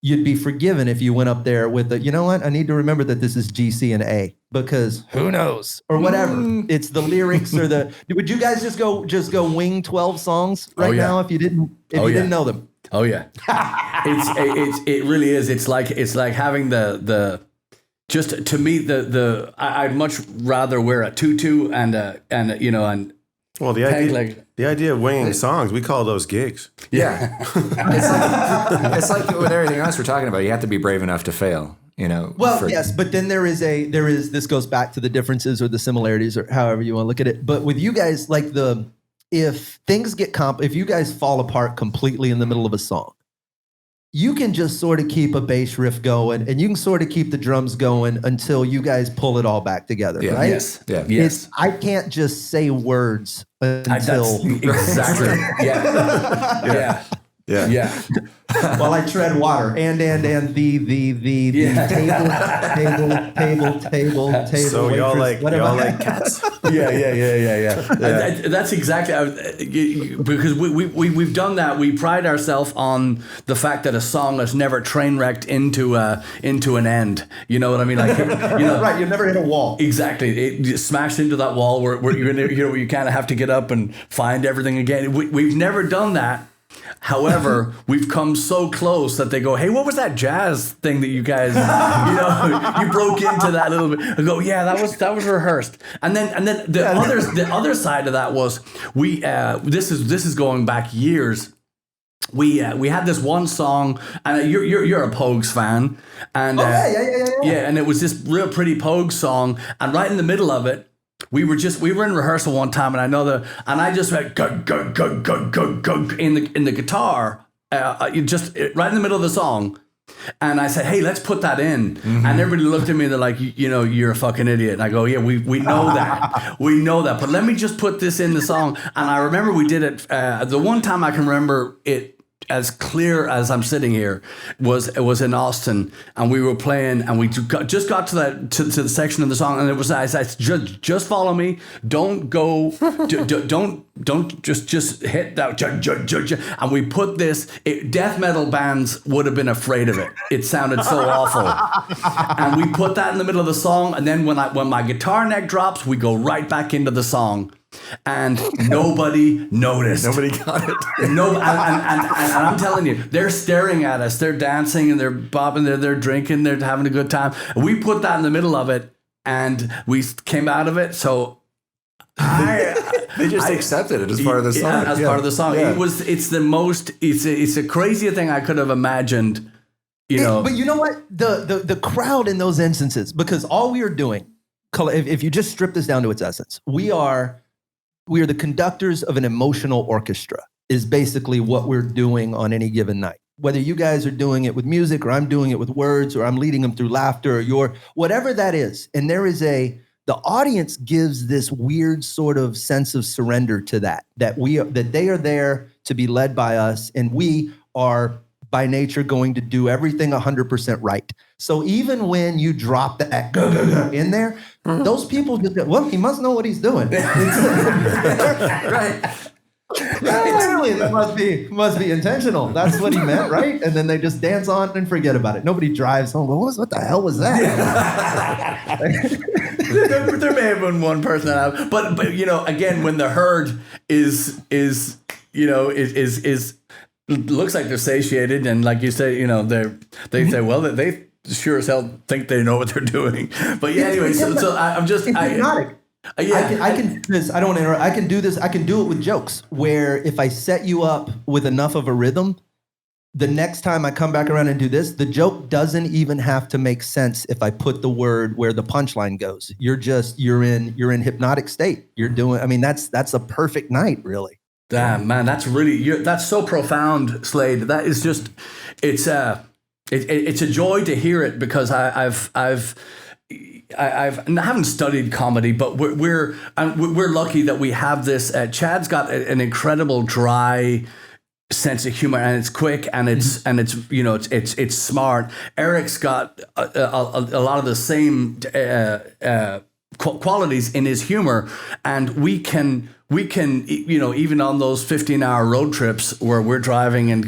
you'd be forgiven if you went up there with I need to remember that this is G, C, and A, because who knows, or whatever. It's the lyrics or would you guys just go wing 12 songs now if you didn't know them? Oh yeah. It really is. It's like having the just, to me, I'd much rather wear a tutu and well, the idea of winging songs, we call those gigs. Yeah. It's like with everything else we're talking about, you have to be brave enough to fail, Well, yes, but then this goes back to the differences or the similarities or however you want to look at it. But with you guys, if things get if you guys fall apart completely in the middle of a song, you can just sort of keep a bass riff going, and you can sort of keep the drums going until you guys pull it all back together, right? Yes. Yeah. Yes. I can't just say words until exactly. Yeah. Yeah. While I tread water and the table. So y'all like cats? Yeah. That's exactly because we've done that. We pride ourselves on the fact that a song has never train wrecked into an end. You know what I mean? Like, right. You never hit a wall. Exactly. It smashed into that wall where you kind of have to get up and find everything again. We've never done that. However, we've come so close that they go, "Hey, what was that jazz thing that you guys, you broke into that little bit?" I go, "Yeah, that was rehearsed." And then the other side of that was this is going back years. We had this one song, and you're a Pogues fan, and yeah, and it was this real pretty Pogues song, and right in the middle of it. We were in rehearsal one time, and I just went gug, gug, gug, gug, gug, gug in the guitar, just right in the middle of the song, and I said, "Hey, let's put that in." Mm-hmm. And everybody looked at me, and they're like, "You're a fucking idiot." And I go, "Yeah, we know that, but let me just put this in the song." And I remember we did it. The one time I can remember it as clear as I'm sitting here was in Austin, and we were playing, and we just got to the section of the song, and it was I said, just follow me, don't go, don't just hit that, and we put this. Death metal bands would have been afraid of it. It sounded so awful, and we put that in the middle of the song, and then when my guitar neck drops, we go right back into the song. And nobody noticed. Nobody got it. No, and I'm telling you, they're staring at us. They're dancing and they're bobbing. They're drinking. They're having a good time. We put that in the middle of it, and we came out of it. So they just accepted it as part of the song. Yeah, as part of the song. Yeah. It's the most. It's a crazier thing I could have imagined. But you know what? The crowd in those instances, because all we are doing, if you just strip this down to its essence, we are the conductors of an emotional orchestra is basically what we're doing on any given night. Whether you guys are doing it with music or I'm doing it with words or I'm leading them through laughter or whatever that is. And the audience gives this weird sort of sense of surrender to that they are there to be led by us, and we are by nature going to do everything 100% right. So even when you drop that in there, those people just go, well, he must know what he's doing. Right. Clearly, that must be intentional. That's what he meant, right? And then they just dance on and forget about it. Nobody drives home. Well, what the hell was that? there may have been one person that, but again, when the herd is looks like they're satiated, and like you say, they say, well, they sure as hell think they know what they're doing. But yeah, anyway, so I'm just hypnotic. I can do this. I don't want to interrupt. I can do this. I can do it with jokes where if I set you up with enough of a rhythm, the next time I come back around and do this, the joke doesn't even have to make sense if I put the word where the punchline goes. You're in hypnotic state. You're doing. I mean, that's a perfect night, really. Damn, man, that's so profound, Slade. That is just, it's a joy to hear it, because I haven't studied comedy, but we're lucky that we have this. Chad's got an incredible dry sense of humor, and it's quick, and it's smart. Eric's got a lot of the same qualities in his humor, and we can even on those 15-hour road trips where we're driving and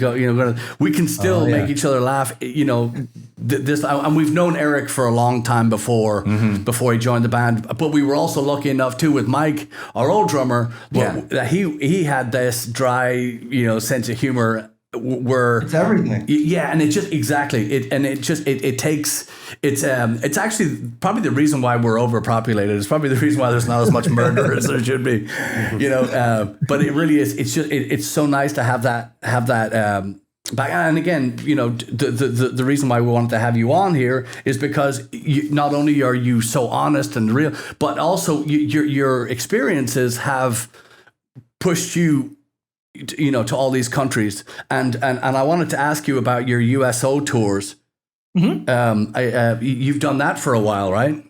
we can still make each other laugh. This, and we've known Eric for a long time before he joined the band, but we were also lucky enough too with Mike, our old drummer, that he had this dry sense of humor. Where it's everything, and it just it's actually probably the reason why we're overpopulated. It's probably the reason why there's not as much murder as there should be, but it really is. It's just it's so nice to have that back. And again, the reason why we wanted to have you on here is because not only are you so honest and real, but also your experiences have pushed you to all these countries, and I wanted to ask you about your USO tours. You've done that for a while, right?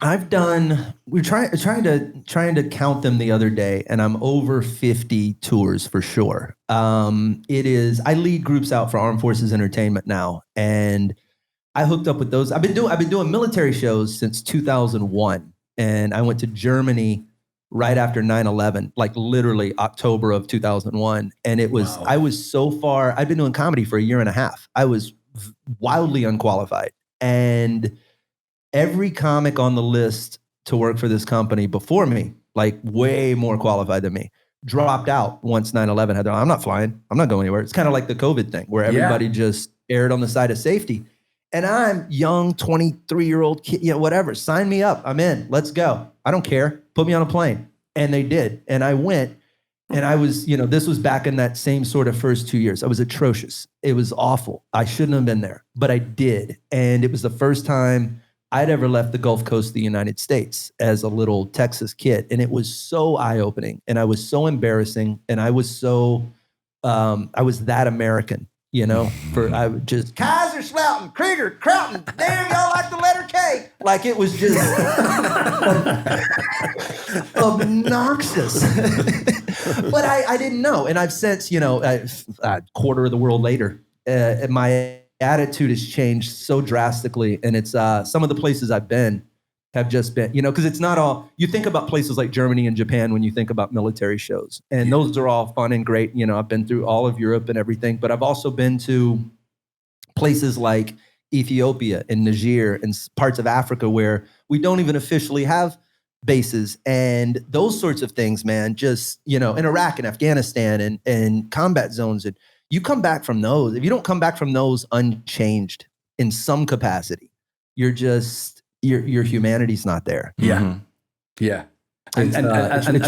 We're trying to count them the other day, and I'm over 50 tours for sure. I lead groups out for Armed Forces Entertainment now, and I hooked up with those. I've been doing military shows since 2001, and I went to Germany right after 9/11, like literally October of 2001. And I was so far, I'd been doing comedy for a year and a half. I was wildly unqualified. And every comic on the list to work for this company before me, like way more qualified than me, dropped out once 9/11 had. I'm not flying. I'm not going anywhere. It's kind of like the COVID thing where everybody just erred on the side of safety. And I'm young, 23-year-old kid, whatever. Sign me up. I'm in. Let's go. I don't care. Put me on a plane. And they did. And I went. And I was, this was back in that same sort of first 2 years. I was atrocious. It was awful. I shouldn't have been there, but I did. And it was the first time I'd ever left the Gulf Coast of the United States as a little Texas kid. And it was so eye-opening, and I was so embarrassing, and I was I was that American, I would just, Kaiserslautern, Krieger, Krauton, damn, y'all like the letter K. Like it was just obnoxious. But I didn't know. And I've since, a quarter of the world later, my attitude has changed so drastically. And it's some of the places I've been have just been, because it's not all, you think about places like Germany and Japan when you think about military shows. And those are all fun and great. I've been through all of Europe and everything, but I've also been to places like Ethiopia and Niger and parts of Africa where we don't even officially have bases and those sorts of things, man. Just, in Iraq and Afghanistan and combat zones. And you come back from those. If you don't come back from those unchanged in some capacity, you're just, your humanity's not there. Yeah. Mm-hmm. Yeah. And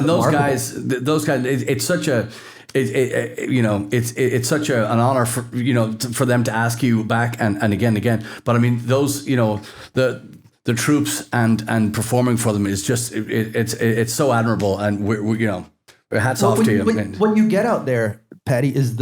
those guys, it's such a, it's such an honor for, for them to ask you back and again. But I mean, those, the troops and performing for them is just, it's so admirable. And we're hats off to you. What you get out there, Patty, is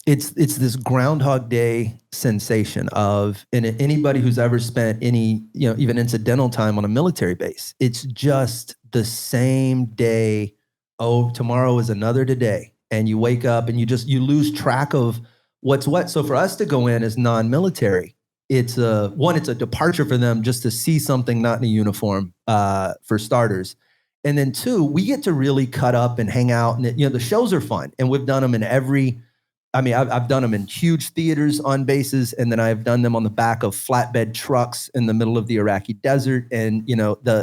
it's this Groundhog Day sensation of, and anybody who's ever spent any, even incidental time on a military base, it's just the same day. Oh, tomorrow is another today. And you wake up and you lose track of what's what. So for us to go in as non-military, it's a departure for them just to see something not in a uniform, for starters. And then two, we get to really cut up and hang out. And the shows are fun. And we've done them in I've done them in huge theaters on bases, and then I've done them on the back of flatbed trucks in the middle of the Iraqi desert. And,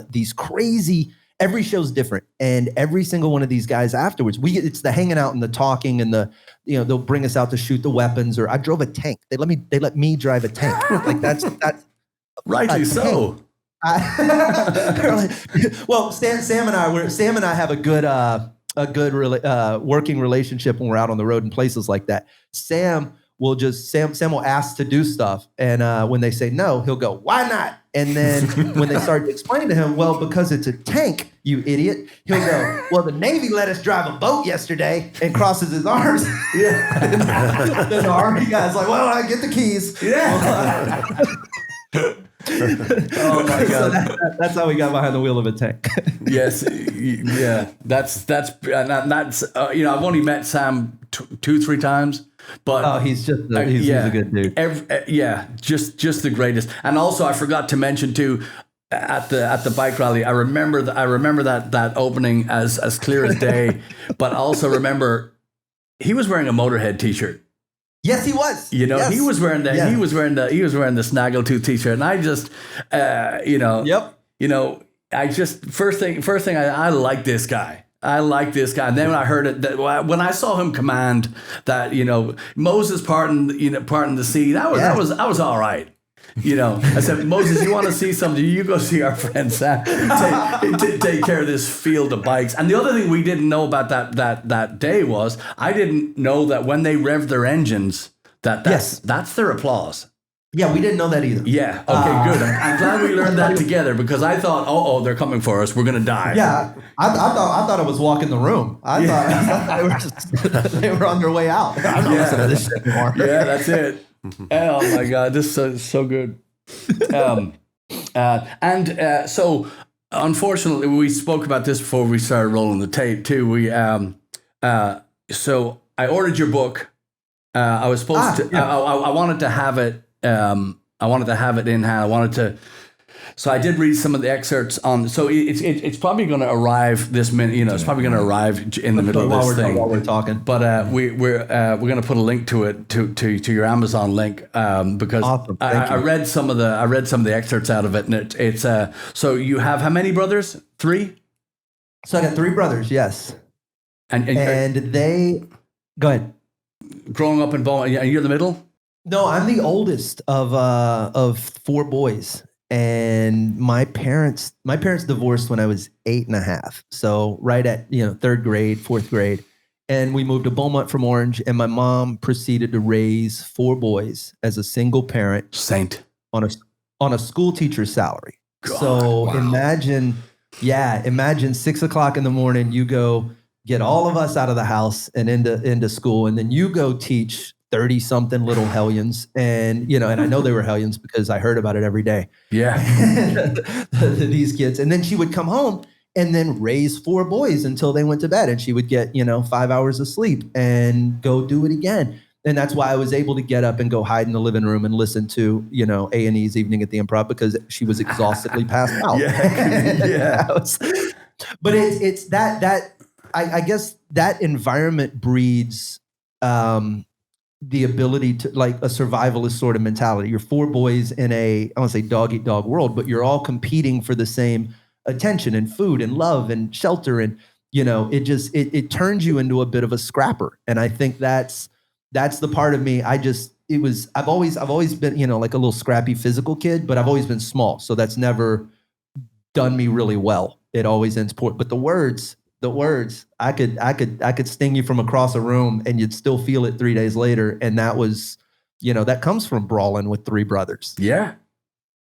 these crazy, every show's different. And every single one of these guys afterwards, it's the hanging out and the talking and the, they'll bring us out to shoot the weapons, or I drove a tank. They let me drive a tank. Like that's rightly so. Well, Sam and I have a good working relationship when we're out on the road in places like that. Sam will ask to do stuff, and when they say no, he'll go, "Why not?" And then when they start to explain to him, "Well, because it's a tank, you idiot," he'll go, "Well, the Navy let us drive a boat yesterday," and crosses his arms. Yeah. Then the Army guy's like, "Well, I get the keys." Yeah. Oh my God! So that's how we got behind the wheel of a tank. Yes, yeah. That's I've only met Sam 2-3 times, but he's a good dude. Just the greatest. And also, I forgot to mention too, at the bike rally, I remember that opening as clear as day. But I also remember he was wearing a Motorhead t-shirt. Yes, he was. Yes. He was wearing he was wearing the Snaggletooth t-shirt, and I just, Yep. I just first thing I like this guy. I like this guy. And then when I heard it, when I saw him command that, Moses parting the sea, that was all right. I said, Moses, you want to see something? You go see our friend Sam. Take care of this field of bikes. And the other thing we didn't know about that day was I didn't know that when they rev their engines, that's their applause. Yeah, we didn't know that either. Yeah. Okay, good. I'm glad we learned that together, because I thought, they're coming for us. We're gonna die. Yeah, I thought I was walking the room. I thought they were on their way out. I'm not listening to this shit anymore. Yeah, that's it. Oh my God, this is so good. So unfortunately, we spoke about this before we started rolling the tape too. So I ordered your book. I was supposed to. Yeah. I wanted to have it. I wanted to have it in hand. So I did read some of the excerpts on. So it's probably going to arrive this minute. It's probably going to arrive in the middle of this thing while we're talking. But we're going to put a link to it to your Amazon link because awesome. I read some of the excerpts out of it, and it's so you have how many brothers? 3. So I got 3 brothers. Yes, and they go ahead. Growing up in Beaumont, and you're the middle. No, I'm the oldest of 4 boys. And my parents divorced when I was 8.5. So right at 3rd grade, 4th grade, and we moved to Beaumont from Orange. And my mom proceeded to raise 4 boys as a single parent, saint, on a school teacher's salary. God, so wow. imagine 6:00 in the morning, you go get all of us out of the house and into school, and then you go teach 30-something little hellions. And, and I know they were hellions because I heard about it every day. Yeah. These kids. And then she would come home and then raise 4 boys until they went to bed. And she would get, 5 hours of sleep and go do it again. And that's why I was able to get up and go hide in the living room and listen to, A&E's Evening at the Improv, because she was exhaustedly passed out. Yeah. But it's that I guess that environment breeds the ability to, like, a survivalist sort of mentality. You're 4 boys in I want to say dog eat dog world, but you're all competing for the same attention and food and love and shelter. And, it turns you into a bit of a scrapper. And I think that's the part of me. I've always been, like a little scrappy physical kid, but I've always been small. So that's never done me really well. It always ends poor. But the words, I could sting you from across a room and you'd still feel it 3 days later. And that was, that comes from brawling with 3 brothers. Yeah.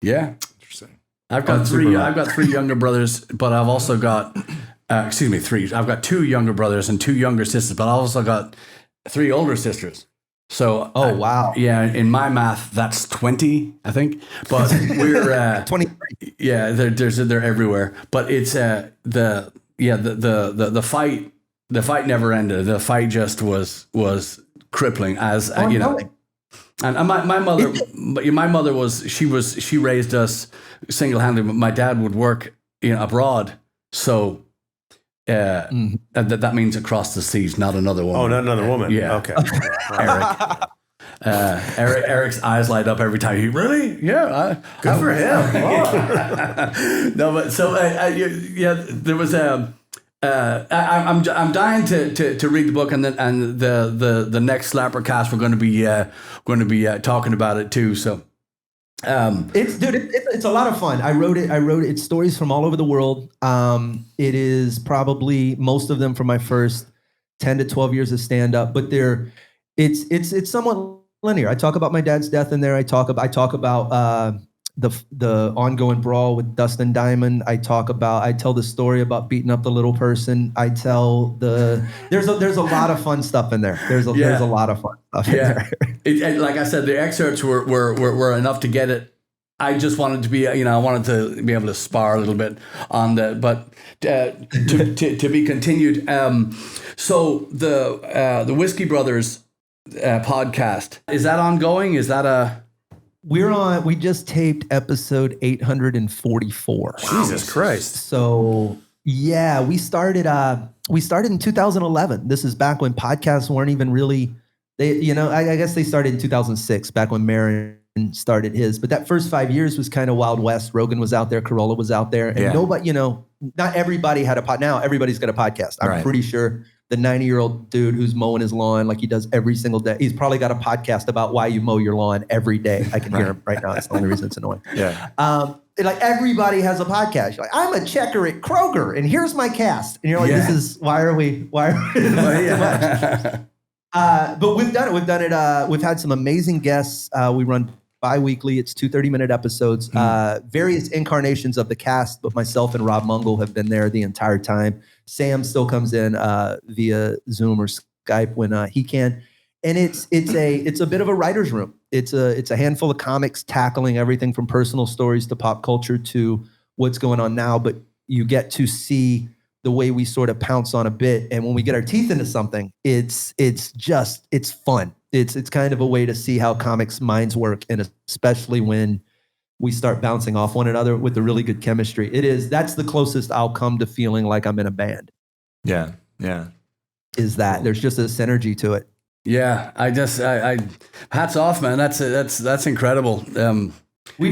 Yeah. Interesting. I've got 3 younger brothers, but I've also got, 3. I've got 2 younger brothers and 2 younger sisters, but I've also got 3 older sisters. So, wow. Yeah. In my math, that's 20, I think, but we're, 23. Yeah. They're everywhere, but it's, the fight never ended. The fight just was crippling, as and my mother she raised us single-handedly. My dad would work abroad, so that means across the seas, not another woman. Oh, not another woman. Yeah. Okay. Eric's eyes light up every time. He really? Yeah. Good for him. No, but so there was I'm dying to read the book, and the next SlapperCast we're going to be talking about it too. So it's a lot of fun. I wrote it. It's stories from all over the world. It is probably most of them from my first 10 to 12 years of stand up, but it's somewhat linear. I talk about my dad's death in there. I talk about the ongoing brawl with Dustin Diamond. I tell the story about beating up the little person. There's a lot of fun stuff in there. There's a lot of fun stuff in there. And like I said, the excerpts were enough to get it. I just wanted to be, I wanted to be able to spar a little bit on that, but to be continued. So the Whiskey Brothers podcast, is that ongoing? Is that we just taped episode 844. Jesus Christ. So yeah, we started in 2011. This is back when podcasts weren't even really, I guess they started in 2006, back when Marin started his, but that first 5 years was kind of Wild West. Rogan was out there, Corolla was out there, and nobody, not everybody had a pod. Now everybody's got a podcast. I'm pretty sure the 90-year-old dude who's mowing his lawn like he does every single day, he's probably got a podcast about why you mow your lawn every day. I can hear him right now. That's the only reason it's annoying. Yeah. Like everybody has a podcast. You're like, I'm a checker at Kroger, and here's my cast. And you're like, this is why are we but we've done it. We've had some amazing guests. We run bi-weekly. It's 2 30-minute episodes, various incarnations of the cast, but myself and Rob Mungle have been there the entire time. Sam still comes in via Zoom or Skype when he can. And it's a bit of a writer's room. It's a handful of comics tackling everything from personal stories to pop culture to what's going on now. But you get to see the way we sort of pounce on a bit, and when we get our teeth into something, it's fun. It's kind of a way to see how comics minds work, and especially when we start bouncing off one another with the really good chemistry. That's the closest I'll come to feeling like I'm in a band. Yeah. Is that there's just a synergy to it. Yeah, I hats off, man. That's incredible. We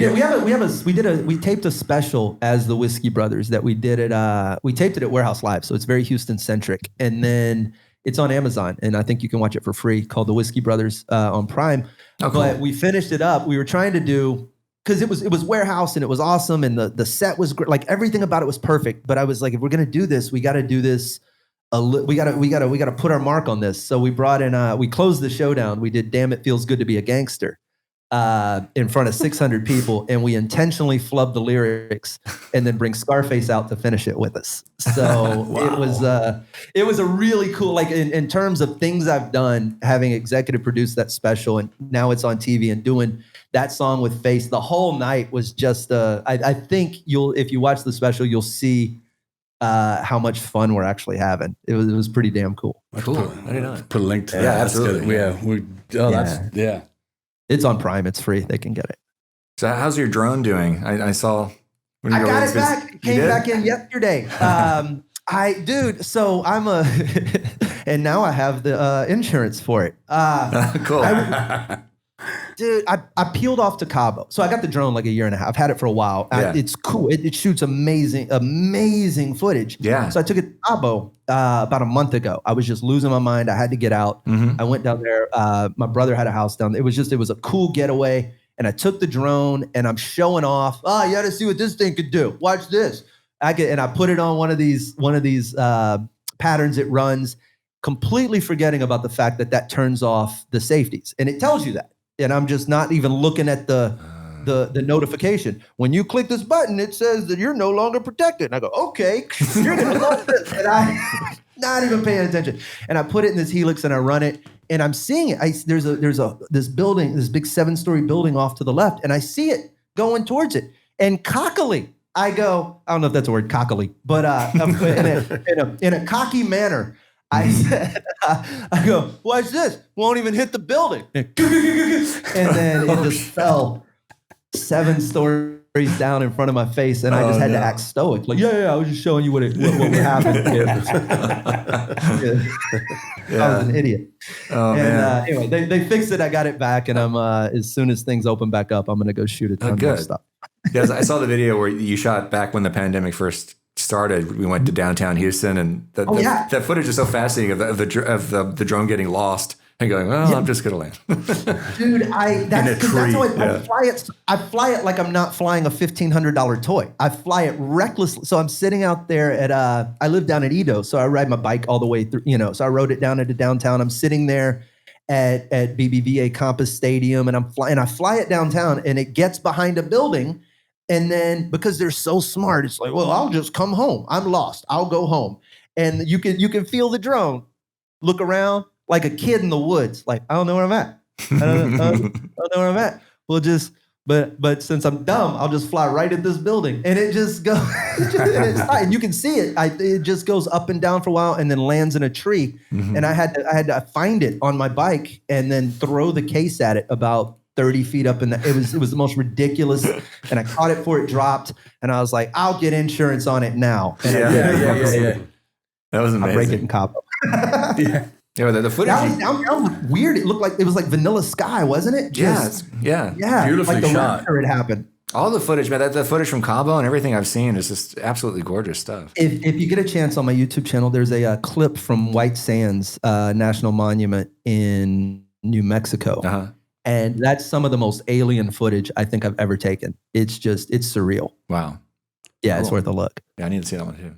taped a special as the Whiskey Brothers that we did we taped it at Warehouse Live, so it's very Houston centric, and then it's on Amazon, and I think you can watch it for free, called The Whiskey Brothers on Prime. Oh, cool. But we finished it up. We were trying to do, because it was Warehouse and it was awesome, and the set was great, like everything about it was perfect. But I was like, if we're gonna do this, we got to do this. We gotta put our mark on this. So we brought in. We closed the show down. We did "Damn It Feels Good to Be a Gangster" in front of 600 people, and we intentionally flubbed the lyrics and then bring Scarface out to finish it with us. So wow. It was a really cool, like in terms of things I've done, having executive produced that special, and now it's on TV, and doing that song with Face. The whole night was just. I think if you watch the special, you'll see how much fun we're actually having. It was pretty damn cool. Cool. I didn't know. Put a link to that. Yeah, absolutely. Yeah. It's on Prime. It's free. They can get it. So how's your drone doing? I saw. I got it back. Came back in yesterday. So I'm and now I have the insurance for it. Cool. I peeled off to Cabo. So I got the drone like a year and a half. I've had it for a while. Yeah. It's cool. It shoots amazing footage. Yeah. So I took it to Cabo about a month ago. I was just losing my mind. I had to get out. Mm-hmm. I went down there. My brother had a house down there. It was a cool getaway. And I took the drone and I'm showing off. Oh, you got to see what this thing could do. Watch this. And I put it on one of these patterns it runs, completely forgetting about the fact that turns off the safeties. And it tells you that. And I'm just not even looking at the notification. When you click this button, it says that you're no longer protected. And I go, okay, you're going to love this. And I not even paying attention. And I put it in this Helix and I run it. And I'm seeing it. There's this building, this big 7-story building off to the left. And I see it going towards it. And cockily, I go, I don't know if that's a word, cockily, but in a cocky manner, I said, I go, watch this. Won't even hit the building. And then it just fell 7 stories down in front of my face. And I just had to act stoic. Like, yeah, I was just showing you what would happen. I was an idiot. Oh, and anyway, they fixed it. I got it back. And I'm as soon as things open back up, I'm going to go shoot a ton more stuff. Yes, I saw the video where you shot back when the pandemic first started. We went to downtown Houston, and that footage is so fascinating of the drone getting lost and going, I'm just gonna land. Dude, that's how I fly it. I fly it like I'm not flying a $1,500 toy. I fly it recklessly. So I'm sitting out there at I live down at Edo, so I ride my bike all the way through. So I rode it down into downtown. I'm sitting there at BBVA Compass Stadium, and I fly it downtown, and it gets behind a building. And then because they're so smart, it's like, well, I'll just come home. I'm lost. I'll go home. And you can feel the drone look around like a kid in the woods. Like, I don't know where I'm at. I don't know where I'm at. We'll just, but since I'm dumb, I'll just fly right at this building. And it just goes, and you can see it. It just goes up and down for a while and then lands in a tree. Mm-hmm. And I had to find it on my bike and then throw the case at it about 30 feet up in the, it was the most ridiculous. And I caught it before it dropped. And I was like, I'll get insurance on it now. And yeah. That was amazing. I'll break it in Cabo. Yeah. Yeah, the footage. That was weird. It looked like, it was like Vanilla Sky, wasn't it? Yeah. Beautifully like the shot. It happened. All the footage, man, the footage from Cabo and everything I've seen is just absolutely gorgeous stuff. If you get a chance on my YouTube channel, there's a clip from White Sands National Monument in New Mexico. Uh-huh. And that's some of the most alien footage I think I've ever taken. It's surreal. Wow. Yeah, cool. It's worth a look. Yeah, I need to see that one too.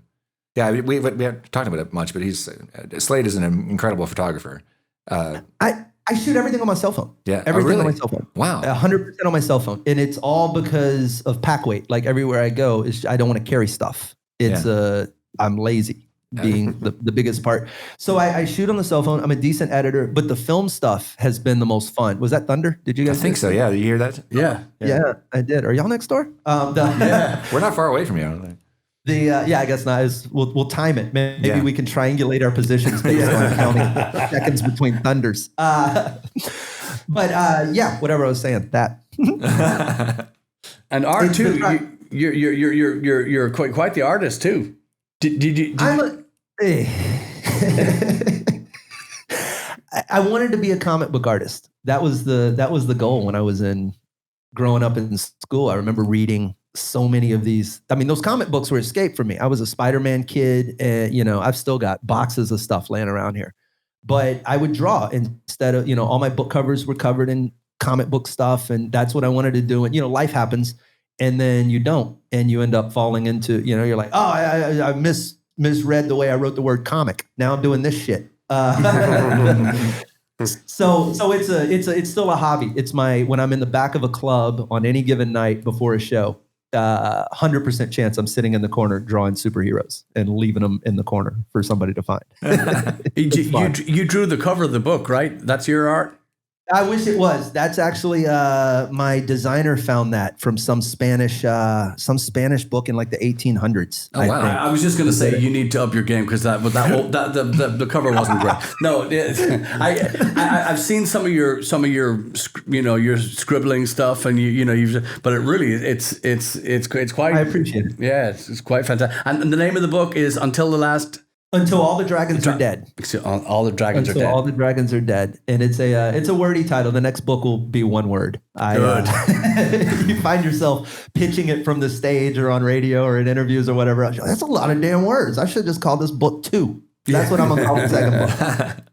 Yeah, we haven't talked about it much, but Slade is an incredible photographer. I shoot everything on my cell phone. Yeah, everything on my cell phone. Wow, 100% on my cell phone, and it's all because of pack weight. Like everywhere I go, I don't want to carry stuff. I'm lazy. being the biggest part. So I shoot on the cell phone. I'm a decent editor, but the film stuff has been the most fun. Was that Thunder? Did you guys? I think so. Yeah. Did you hear that? Yeah. I did. Are y'all next door? We're not far away from you. I don't think. I guess not. We'll time it. Maybe we can triangulate our positions based on counting seconds between thunders. Whatever I was saying. That. And art too. You're quite the artist too. I wanted to be a comic book artist. That was the goal when I was growing up in school. I remember reading so many of these. I mean, those comic books were escape for me. I was a Spider-Man kid, and I've still got boxes of stuff laying around here. But I would draw instead of, all my book covers were covered in comic book stuff, and that's what I wanted to do. And life happens, and then you don't, and you end up falling into, you're like, oh, I misread the way I wrote the word comic. Now I'm doing this shit. So it's still a hobby. It's when I'm in the back of a club on any given night before a show, 100% chance I'm sitting in the corner drawing superheroes and leaving them in the corner for somebody to find. You drew the cover of the book, right? That's your art? I wish it was. That's actually my designer found that from some Spanish book in like the 1800s. Oh wow! I was just going to say you need to up your game because the cover wasn't great. No, I've seen some of your your scribbling stuff and but it really it's quite. I appreciate it. Yeah, it's quite fantastic. And the name of the book is Until All the Dragons Are Dead. All the dragons are dead. All the dragons are dead, and it's a wordy title. The next book will be one word. Good. You find yourself pitching it from the stage or on radio or in interviews or whatever. Like, that's a lot of damn words. I should just call this book 2. That's what I'm gonna call the second book.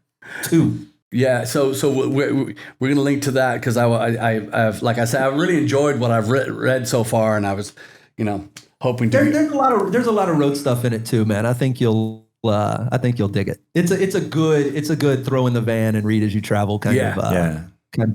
2. Yeah, so we're gonna link to that because I've like I said, I really enjoyed what I've read so far, and I was hoping to. There's a lot of road stuff in it too, man. I think you'll dig it. It's a good throw in the van and read as you travel kind of.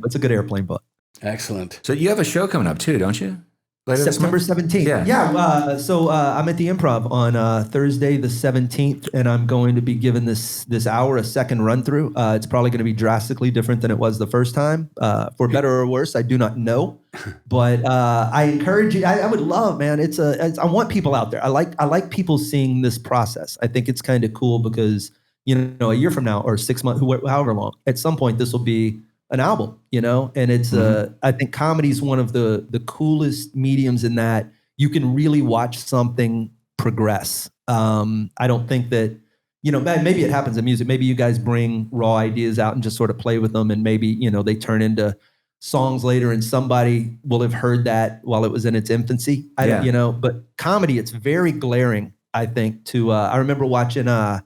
It's a good airplane book. Excellent. So you have a show coming up too, don't you? Later September 17th. Yeah. So I'm at the Improv on Thursday the 17th, and I'm going to be giving this hour a second run through. It's probably going to be drastically different than it was the first time, for better or worse. I do not know, but I encourage you. I would love, man. I want people out there. I like people seeing this process. I think it's kind of cool because a year from now or 6 months, however long, at some point this will be an album, and it's I think comedy is one of the coolest mediums in that you can really watch something progress. I don't think that, maybe it happens in music. Maybe you guys bring raw ideas out and just sort of play with them, and maybe, they turn into songs later and somebody will have heard that while it was in its infancy. But comedy, it's very glaring, I think, to, I remember watching, I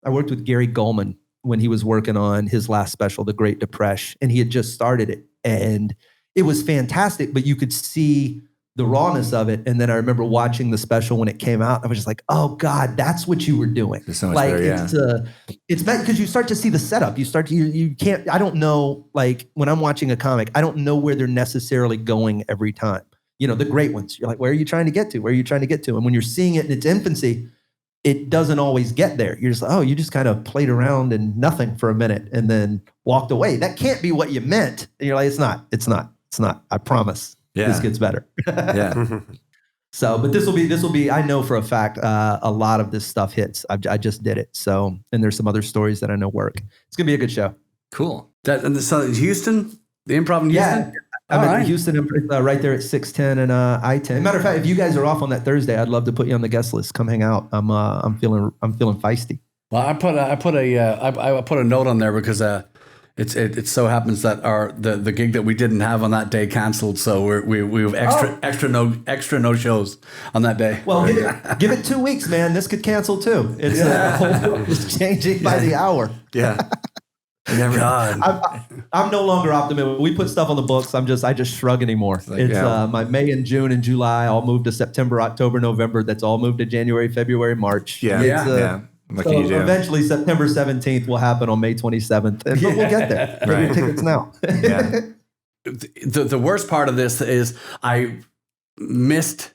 worked with Gary Goldman when he was working on his last special, The Great Depression, and he had just started it. And it was fantastic, but you could see the rawness of it. And then I remember watching the special when it came out. I was just like, oh God, that's what you were doing. It's so much better, it's meant because you start to see the setup. You can't, I don't know, like when I'm watching a comic, I don't know where they're necessarily going every time. The great ones, you're like, where are you trying to get to? Where are you trying to get to? And when you're seeing it in its infancy, it doesn't always get there. You're just like, oh, you just kind of played around and nothing for a minute and then walked away. That can't be what you meant. And you're like, it's not. I promise. Yeah. This gets better. Yeah. So, but this will be, I know for a fact, a lot of this stuff hits. I just did it. So, and there's some other stories that I know work. It's going to be a good show. Cool. Houston, the Improv in Houston? Yeah. I'm at Houston, right there at 610 and I-10. Matter of fact, if you guys are off on that Thursday, I'd love to put you on the guest list. Come hang out. I'm feeling feisty. Well, I put a note on there because it so happens that the gig that we didn't have on that day canceled, so we have extra no shows on that day. Well, give it 2 weeks, man. This could cancel too. It's changing by the hour. Yeah. I'm no longer optimistic. We put stuff on the books. I just shrug anymore. My May and June and July all moved to September, October, November. That's all moved to January, February, March. Yeah. What can you do? Eventually, September 17th will happen on May 27th, but we'll get there. Get your tickets now. The worst part of this is I missed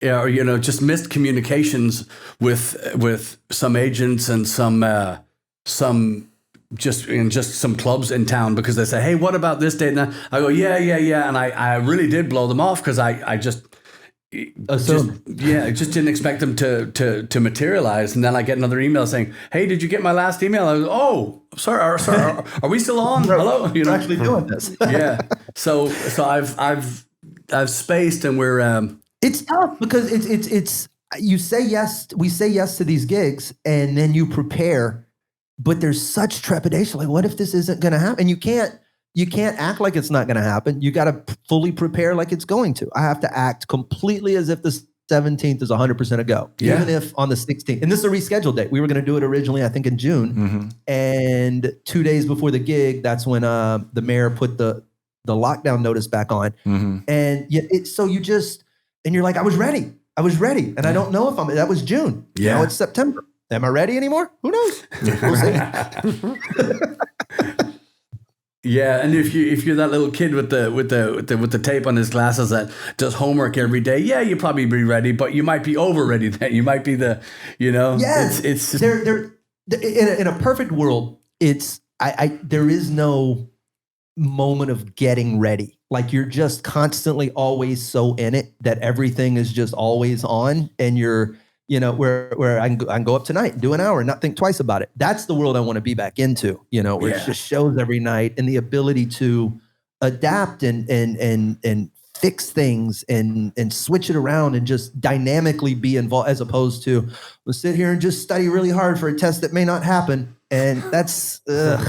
or just missed communications with some agents and some just some clubs in town, because they say, hey, what about this date? And I go, yeah. And I really did blow them off, because I just didn't expect them to materialize. And then I get another email saying, hey, did you get my last email? I was, oh, sorry, are we still on? Hello? We're actually doing this. Yeah. So I've spaced, and we're it's tough because it's you say yes, we say yes to these gigs, and then you prepare, but there's such trepidation. Like, what if this isn't going to happen? And you can't act like it's not going to happen. You got to fully prepare like it's going to. I have to act completely as if the 17th is 100% a go, even if on the 16th. And this is a rescheduled date. We were going to do it originally, I think, in June. And 2 days before the gig, that's when the mayor put the lockdown notice back on. And so you just, and you're like, I was ready. And I don't know if that was June. Yeah. Now it's September. Am I ready anymore? Who knows? We'll see. Yeah, and if you're that little kid with the tape on his glasses that does homework every day, you'll probably be ready, but you might be over ready then. You might be it's there in a perfect world, there is no moment of getting ready. Like, you're just constantly always so in it that everything is just always on, and you're where I can go up tonight, do an hour, and not think twice about it. That's the world I want to be back into, where it's just shows every night, and the ability to adapt and fix things and switch it around and just dynamically be involved, as opposed to we'll sit here and just study really hard for a test that may not happen. And that's so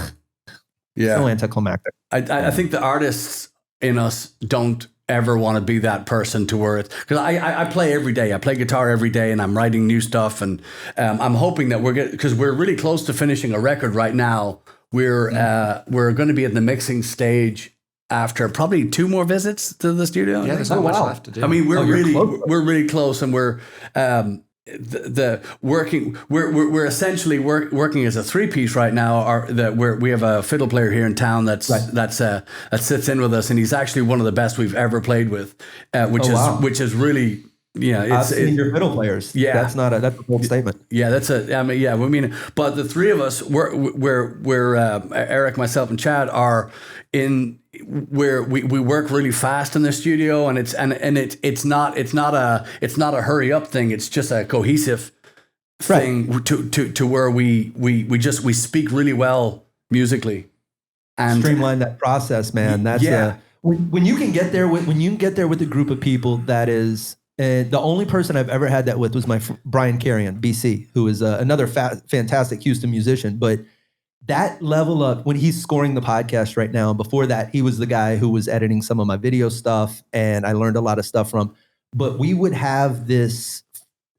anticlimactic. I think the artists in us don't ever want to be that person to where it's, because I play every day. I play guitar every day, and I'm writing new stuff, and I'm hoping that because we're really close to finishing a record right now. We're going to be at the mixing stage after probably 2 more visits to the studio. Yeah, there's not much left to do. I mean, we're really close, and we're we're essentially working as a 3-piece right now. We have a fiddle player here in town that sits in with us, and he's actually one of the best we've ever played with, which is really. I've seen your fiddle players. Yeah, that's a bold statement. Yeah, but the 3 of us, we're Eric, myself, and Chad are in where we work really fast in the studio, and it's not a hurry up thing. It's just a cohesive thing to where we speak really well musically and streamline that process, man. That's when you can get there with a group of people that is. The only person I've ever had that with was my Brian Carrion, BC, who is another fantastic Houston musician. But that level of when he's scoring the podcast right now, and before that, he was the guy who was editing some of my video stuff, and I learned a lot of stuff from. But we would have this,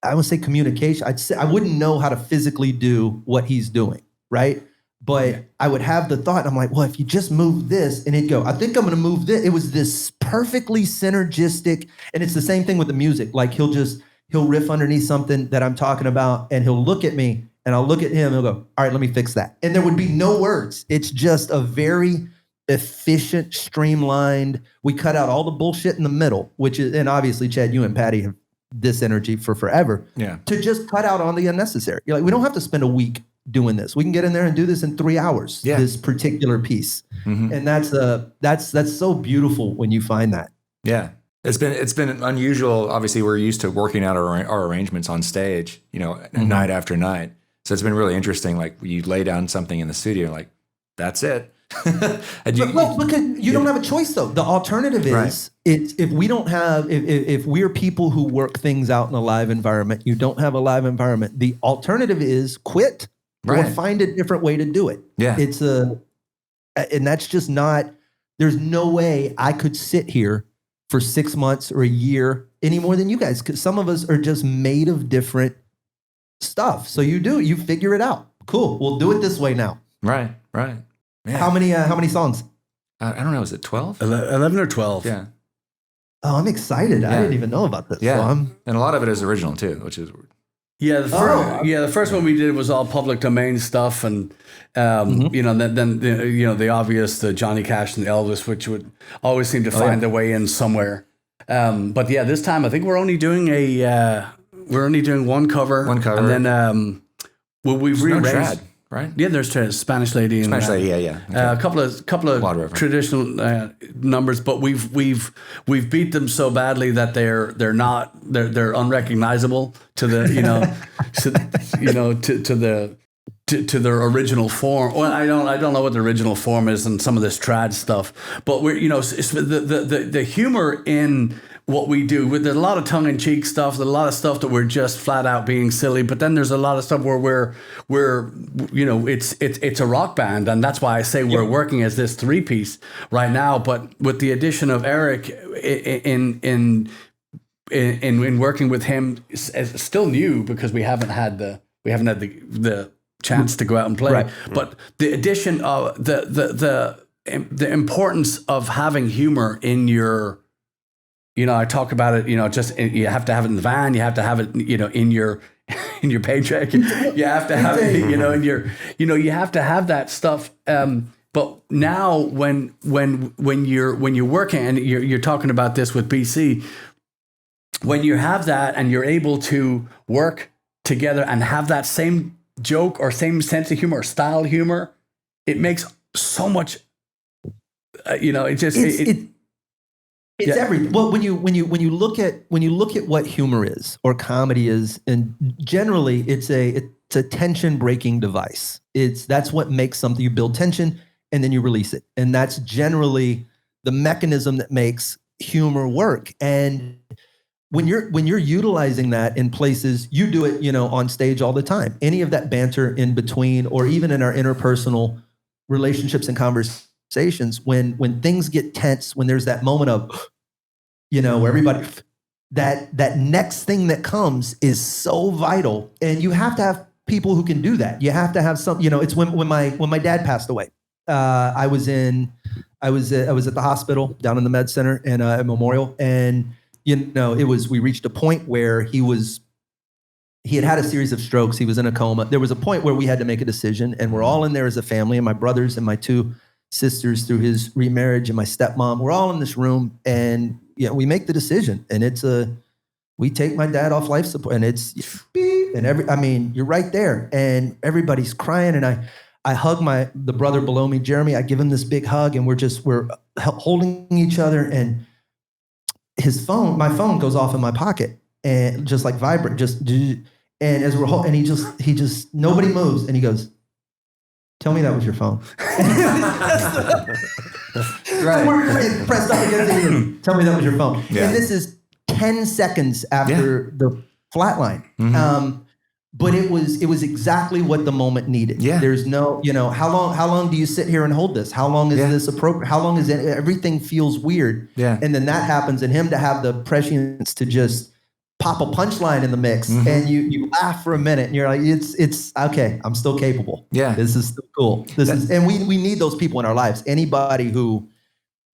I would say, communication. I wouldn't know how to physically do what he's doing, right? But I would have the thought, I'm like, well, if you just move this, and he'd go, I think I'm going to move this. It was this perfectly synergistic, and it's the same thing with the music. Like, he'll riff underneath something that I'm talking about, and he'll look at me, and I'll look at him, and he'll go, all right, let me fix that. And there would be no words. It's just a very efficient, streamlined, we cut out all the bullshit in the middle, which is, and obviously, Chad, you and Patty have this energy for forever. Yeah. To just cut out all the unnecessary. You're like, we don't have to spend a week doing this. We can get in there and do this in 3 hours. Yeah. This particular piece, and that's so beautiful when you find that. Yeah, it's been unusual. Obviously, we're used to working out our arrangements on stage, night after night. So it's been really interesting. Like, you lay down something in the studio, like that's it. Because you don't have a choice though. The alternative is if we're people who work things out in a live environment, you don't have a live environment. The alternative is quit. Or find a different way to do it. Yeah. And that's just not, there's no way I could sit here for 6 months or a year any more than you guys, because some of us are just made of different stuff. So you figure it out. Cool. We'll do it this way now. Right. Man. How many songs? I don't know. Is it 12? 11 or 12. Yeah. Oh, I'm excited. Yeah. I didn't even know about this. Yeah. So and a lot of it is original too, which is weird. Yeah, the first one we did was all public domain stuff, and then the obvious, the Johnny Cash and the Elvis, which would always seem to find their way in somewhere. But yeah, this time I think we're only doing one cover. One cover. And then we've rearranged. No trad, right? Yeah, there's Spanish Lady. And, Spanish Lady, yeah. Okay. A couple of traditional numbers, but we've beat them so badly that they're unrecognizable to the to their original form. Well, I don't know what the original form is and some of this trad stuff, but we're it's the humor in what we do. There's a lot of tongue-in-cheek stuff. There's a lot of stuff that we're just flat out being silly. But then there's a lot of stuff where we're it's a rock band, and that's why I say we're working as this three-piece right now. But with the addition of Eric in working with him, it's still new because we haven't had the chance to go out and play. Right. But the addition of the importance of having humor in your, I talk about it, just you have to have it in the van, you have to have it, in your paycheck, you have to have it, in your, you have to have that stuff. But now when you're working and you're talking about this with BC, when you have that and you're able to work together and have that same joke or same sense of humor or style humor, it makes so much, it's everything. Well, when you look at what humor is or comedy is, and generally it's a tension breaking device. That's what makes something. You build tension and then you release it, and that's generally the mechanism that makes humor work. And when you're utilizing that in places, you do it, on stage all the time. Any of that banter in between, or even in our interpersonal relationships and conversations, when things get tense, when there's that moment of, where everybody, that next thing that comes is so vital, and you have to have people who can do that. You have to have some. It's when my dad passed away. I was at the hospital down in the med center and at Memorial, and we reached a point where he had a series of strokes. He was in a coma. There was a point where we had to make a decision, and we're all in there as a family, and my brothers and my two sisters through his remarriage and my stepmom, we're all in this room, and we make the decision, and we take my dad off life support, and it's beep, and you're right there, and everybody's crying, and I hug the brother below me, Jeremy. I give him this big hug, and we're holding each other, and my phone goes off in my pocket and just like vibrate, and as we're holding, and he just nobody moves, and he goes, "Tell me that was your phone." Right. We're pressed up against it. Tell me that was your phone. Yeah. And this is 10 seconds after the flatline. Mm-hmm. But it was exactly what the moment needed. Yeah. There's no, how long do you sit here and hold this? How long is this appropriate? How long is it? Everything feels weird. Yeah. And then that happens, and him to have the prescience to just pop a punchline in the mix, mm-hmm. and you laugh for a minute, and you're like, it's okay. I'm still capable. Yeah. This is still cool. And we need those people in our lives. Anybody who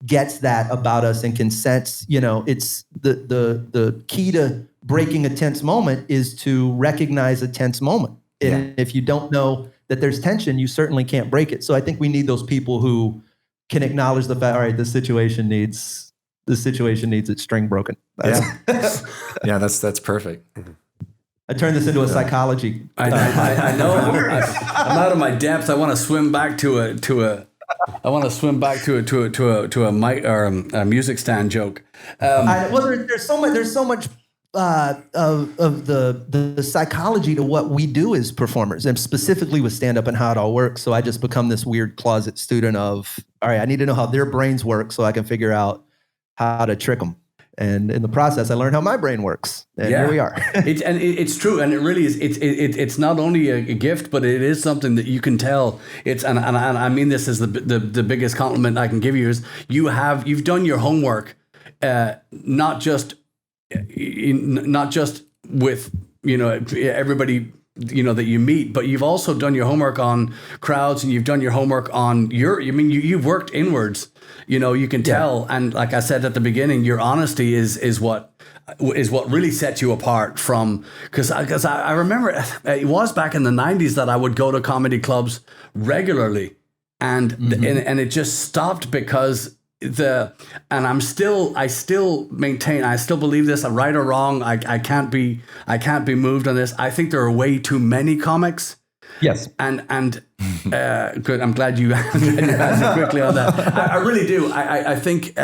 gets that about us and can sense, it's the key to breaking a tense moment is to recognize a tense moment. And if you don't know that there's tension, you certainly can't break it. So I think we need those people who can acknowledge the fact, all right, this situation needs its string broken. That's perfect. I turned this into a psychology. I know. I'm out of my depth. I want to swim back to a mic or a music stand joke. There's so much of the psychology to what we do as performers, and specifically with stand-up and how it all works. So I just become this weird closet student of, all right, I need to know how their brains work so I can figure out how to trick them. And in the process, I learned how my brain works. And here we are. It's true. And it really is. It's not only a gift, but it is something that you can tell. And I mean this is the biggest compliment I can give you is you've done your homework, not just with, everybody, that you meet, but you've also done your homework on crowds, and you've done your homework on you've worked inwards, you can tell. And like I said at the beginning, your honesty is what really sets you apart from, because I remember it was back in the 90s that I would go to comedy clubs regularly, and mm-hmm. and it just stopped because I still maintain, I still believe this, right or wrong, I can't be moved on this. I think there are way too many comics. Yes. And good. I'm glad you answered quickly on that. I really do. I think,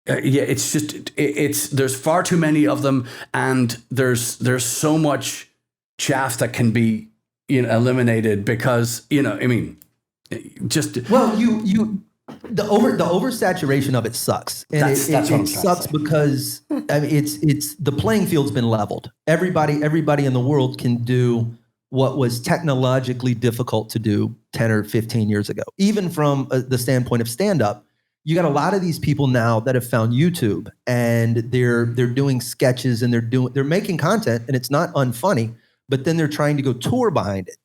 it's just, there's far too many of them, and there's so much chaff that can be, eliminated because, I mean, just. Well, the oversaturation of it sucks. And it sucks because it's the playing field's been leveled. Everybody in the world can do what was technologically difficult to do 10 or 15 years ago. Even from the standpoint of stand-up, you got a lot of these people now that have found YouTube, and they're doing sketches, and they're making content, and it's not unfunny, but then they're trying to go tour behind it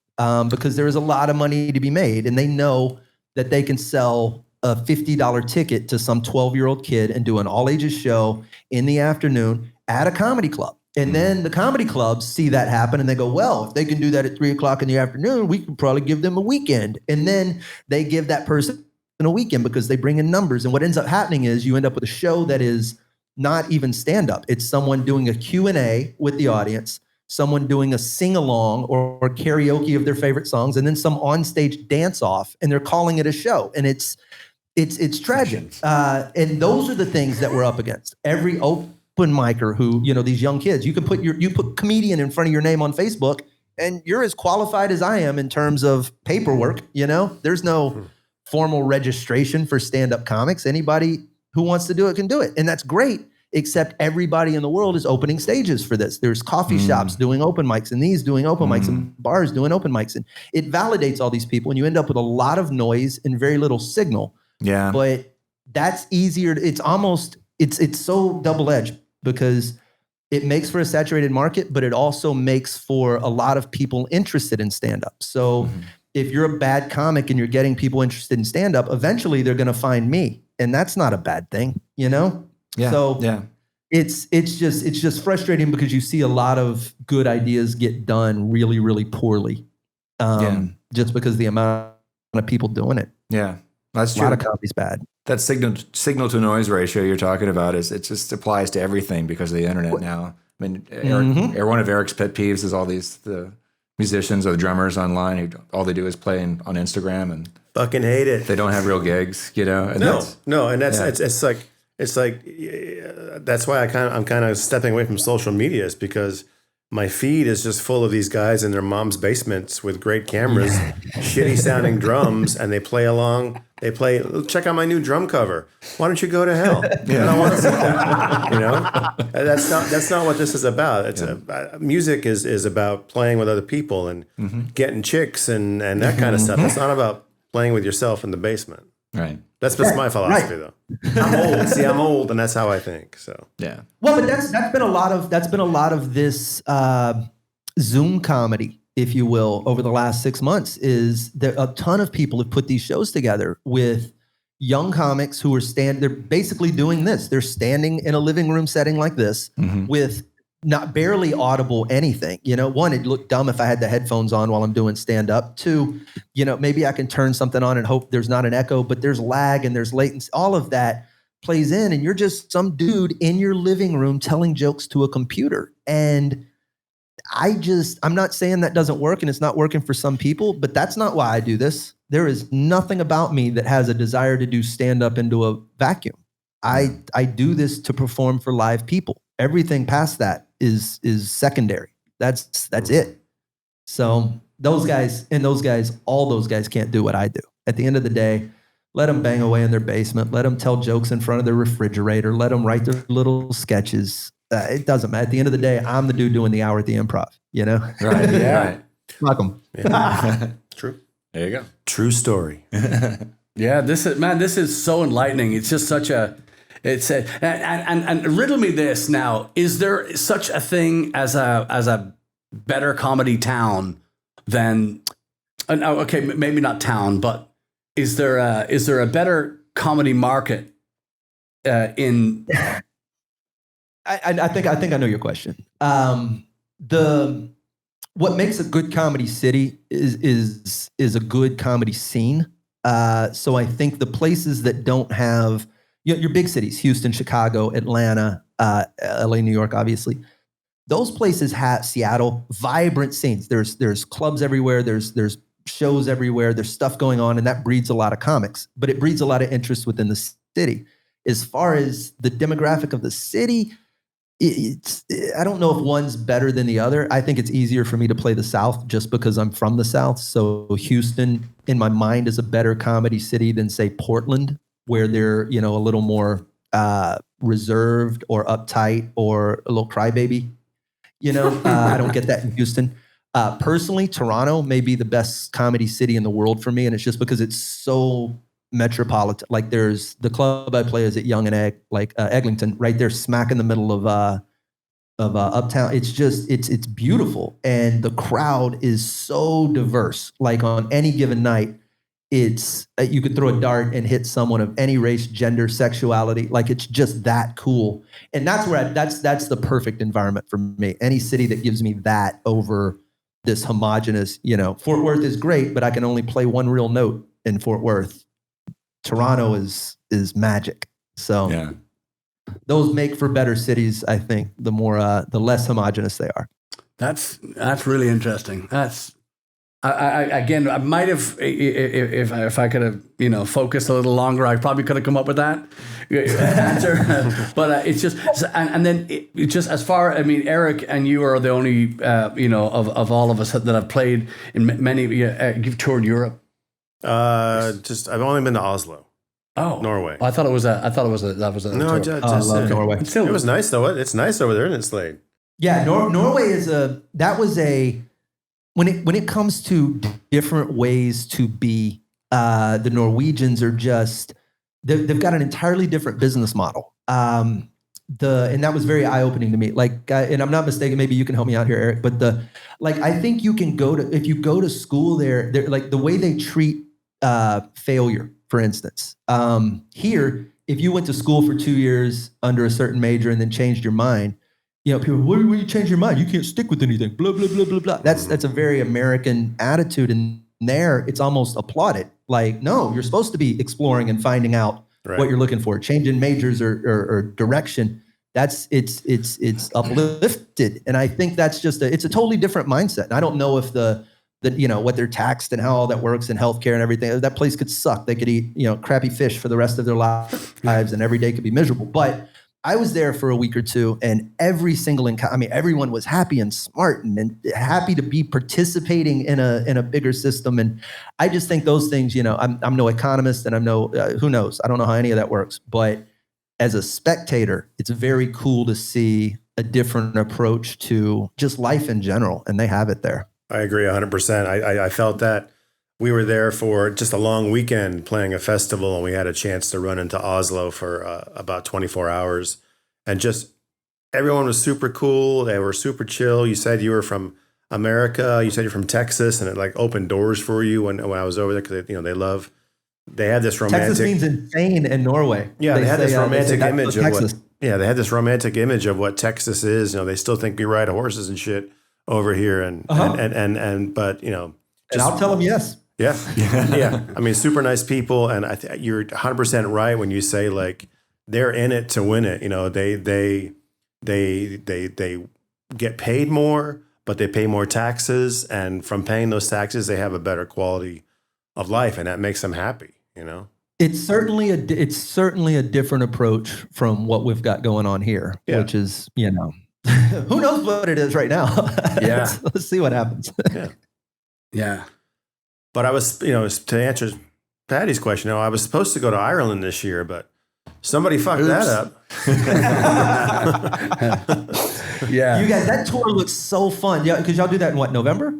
because there is a lot of money to be made, and they know that they can sell a $50 ticket to some 12-year-old kid and do an all-ages show in the afternoon at a comedy club. And then the comedy clubs see that happen, and they go, well, if they can do that at 3:00 in the afternoon, we can probably give them a weekend. And then they give that person a weekend because they bring in numbers. And what ends up happening is you end up with a show that is not even stand-up. It's someone doing a Q&A with the audience, someone doing a sing-along or karaoke of their favorite songs, and then some on-stage dance-off, and they're calling it a show. And it's tragic. And those are the things that we're up against. Every open micer who, these young kids, you put comedian in front of your name on Facebook, and you're as qualified as I am in terms of paperwork. There's no formal registration for stand-up comics. Anybody who wants to do it can do it. And that's great, except everybody in the world is opening stages for this. There's coffee shops doing open mics, and these doing open mics, and bars doing open mics. And it validates all these people, and you end up with a lot of noise and very little signal. Yeah. But that's easier. It's so double-edged because it makes for a saturated market, but it also makes for a lot of people interested in stand-up. So if you're a bad comic and you're getting people interested in stand-up, eventually they're going to find me. And that's not a bad thing, Yeah. So it's just frustrating because you see a lot of good ideas get done really, really poorly. Just because the amount of people doing it. Yeah. That's true. A lot of comedy's bad. That signal to noise ratio you're talking about it just applies to everything because of the internet now. I mean, one of Eric's pet peeves is all the musicians or the drummers online who all they do is play on Instagram and fucking hate it. They don't have real gigs, And it's like that's why I'm kind of stepping away from social media, is because my feed is just full of these guys in their mom's basements with great cameras, shitty sounding drums, and they play along. They play, check out my new drum cover. Why don't you go to hell? I don't want to see that. That's not what this is about. It's music is about playing with other people and getting chicks and that kind of stuff. It's not about playing with yourself in the basement. Right. That's my philosophy, though. I'm old. See, I'm old, and that's how I think. So yeah. Well, but that's been a lot of this Zoom comedy, if you will, over the last 6 months. Is there a ton of people have put these shows together with young comics who are they're basically doing this. They're standing in a living room setting like this with not barely audible anything. One, it'd look dumb if I had the headphones on while I'm doing stand up. Two, maybe I can turn something on and hope there's not an echo, but there's lag and there's latency. All of that plays in, and you're just some dude in your living room telling jokes to a computer. And I'm not saying that doesn't work and it's not working for some people, but that's not why I do this. There is nothing about me that has a desire to do stand up into a vacuum. I do this to perform for live people. Everything past that is secondary. That's it. So all those guys can't do what I do. At the end of the day, let them bang away in their basement. Let them tell jokes in front of their refrigerator. Let them write their little sketches. It doesn't matter. At the end of the day, I'm the dude doing the hour at the Improv. Right. Yeah. Right. Fuck them. Yeah. True. There you go. True story. Yeah. This is so enlightening. It's just such a. And riddle me this now: is there such a thing as a better comedy town than? Okay, maybe not town, but is there a better comedy market in? I think I know your question. What makes a good comedy city is a good comedy scene. So I think the places that don't have your big cities, Houston, Chicago, Atlanta, LA, New York, obviously, those places have Seattle, vibrant scenes. There's clubs everywhere. There's shows everywhere. There's stuff going on, and that breeds a lot of comics. But it breeds a lot of interest within the city. As far as the demographic of the city, I don't know if one's better than the other. I think it's easier for me to play the South just because I'm from the South. So Houston, in my mind, is a better comedy city than, say, Portland, where they're, a little more reserved or uptight or a little crybaby. I don't get that in Houston. Personally, Toronto may be the best comedy city in the world for me, and it's just because it's so metropolitan. Like, there's the club I play is at Yonge and Eglinton, right there, smack in the middle of uptown. It's just it's beautiful, and the crowd is so diverse. Like, on any given night, it's you could throw a dart and hit someone of any race, gender, sexuality. Like, it's just that cool, and that's where that's the perfect environment for me. Any city that gives me that over this homogenous. Fort Worth is great, but I can only play one real note in Fort Worth. Toronto is magic. So yeah, those make for better cities. I think the less homogenous they are. That's really interesting. I might have, if I could have, focused a little longer, I probably could have come up with that answer. But it's just, and then it just as far, Eric and you are the only, of all of us that have played in many. You've toured Europe. I've only been to Oslo. Oh, Norway. I thought it was a. No, tour. I love Norway. It was nice though. It's nice over there, isn't it, Slade? Yeah, Norway is when it comes to different ways to be, the Norwegians are just, they've got an entirely different business model. And that was very eye-opening to me. Like, and I'm not mistaken, maybe you can help me out here, Eric, but I think you can if you go to school there, like the way they treat failure, for instance. Here, if you went to school for 2 years under a certain major and then changed your mind, people, when you change your mind, you can't stick with anything, blah, blah, blah, blah, blah. That's a very American attitude. And there, it's almost applauded. Like, no, you're supposed to be exploring and finding out what you're looking for. Changing majors or direction, it's uplifted. And I think that's just it's a totally different mindset. And I don't know if what they're taxed and how all that works in healthcare and everything. That place could suck. They could eat, crappy fish for the rest of their lives, and every day could be miserable. But I was there for a week or two, and every single everyone was happy and smart and happy to be participating in a bigger system. And I just think those things, I'm no economist, and I'm no who knows. I don't know how any of that works. But as a spectator, it's very cool to see a different approach to just life in general, and they have it there. I agree 100%. I felt that. We were there for just a long weekend playing a festival, and we had a chance to run into Oslo for about 24 hours. And just everyone was super cool. They were super chill. You said you were from America. You said you're from Texas, and it opened doors for you when I was over there because they had this romantic. Texas means insane in Norway. Yeah, they had this romantic image of Texas. they had this romantic image of what Texas is. They still think we ride horses and shit over here, but And I'll tell them yes. Yeah. Yeah. Super nice people. And you're 100% right when you say they're in it to win it. They get paid more, but they pay more taxes. And from paying those taxes, they have a better quality of life, and that makes them happy, It's certainly a different approach from what we've got going on here, which is, who knows what it is right now. Yeah. Let's see what happens. Yeah. But I was, to answer Patty's question, I was supposed to go to Ireland this year, but somebody fucked that up. Yeah. You guys, that tour looks so fun. Yeah, because y'all do that in what, November?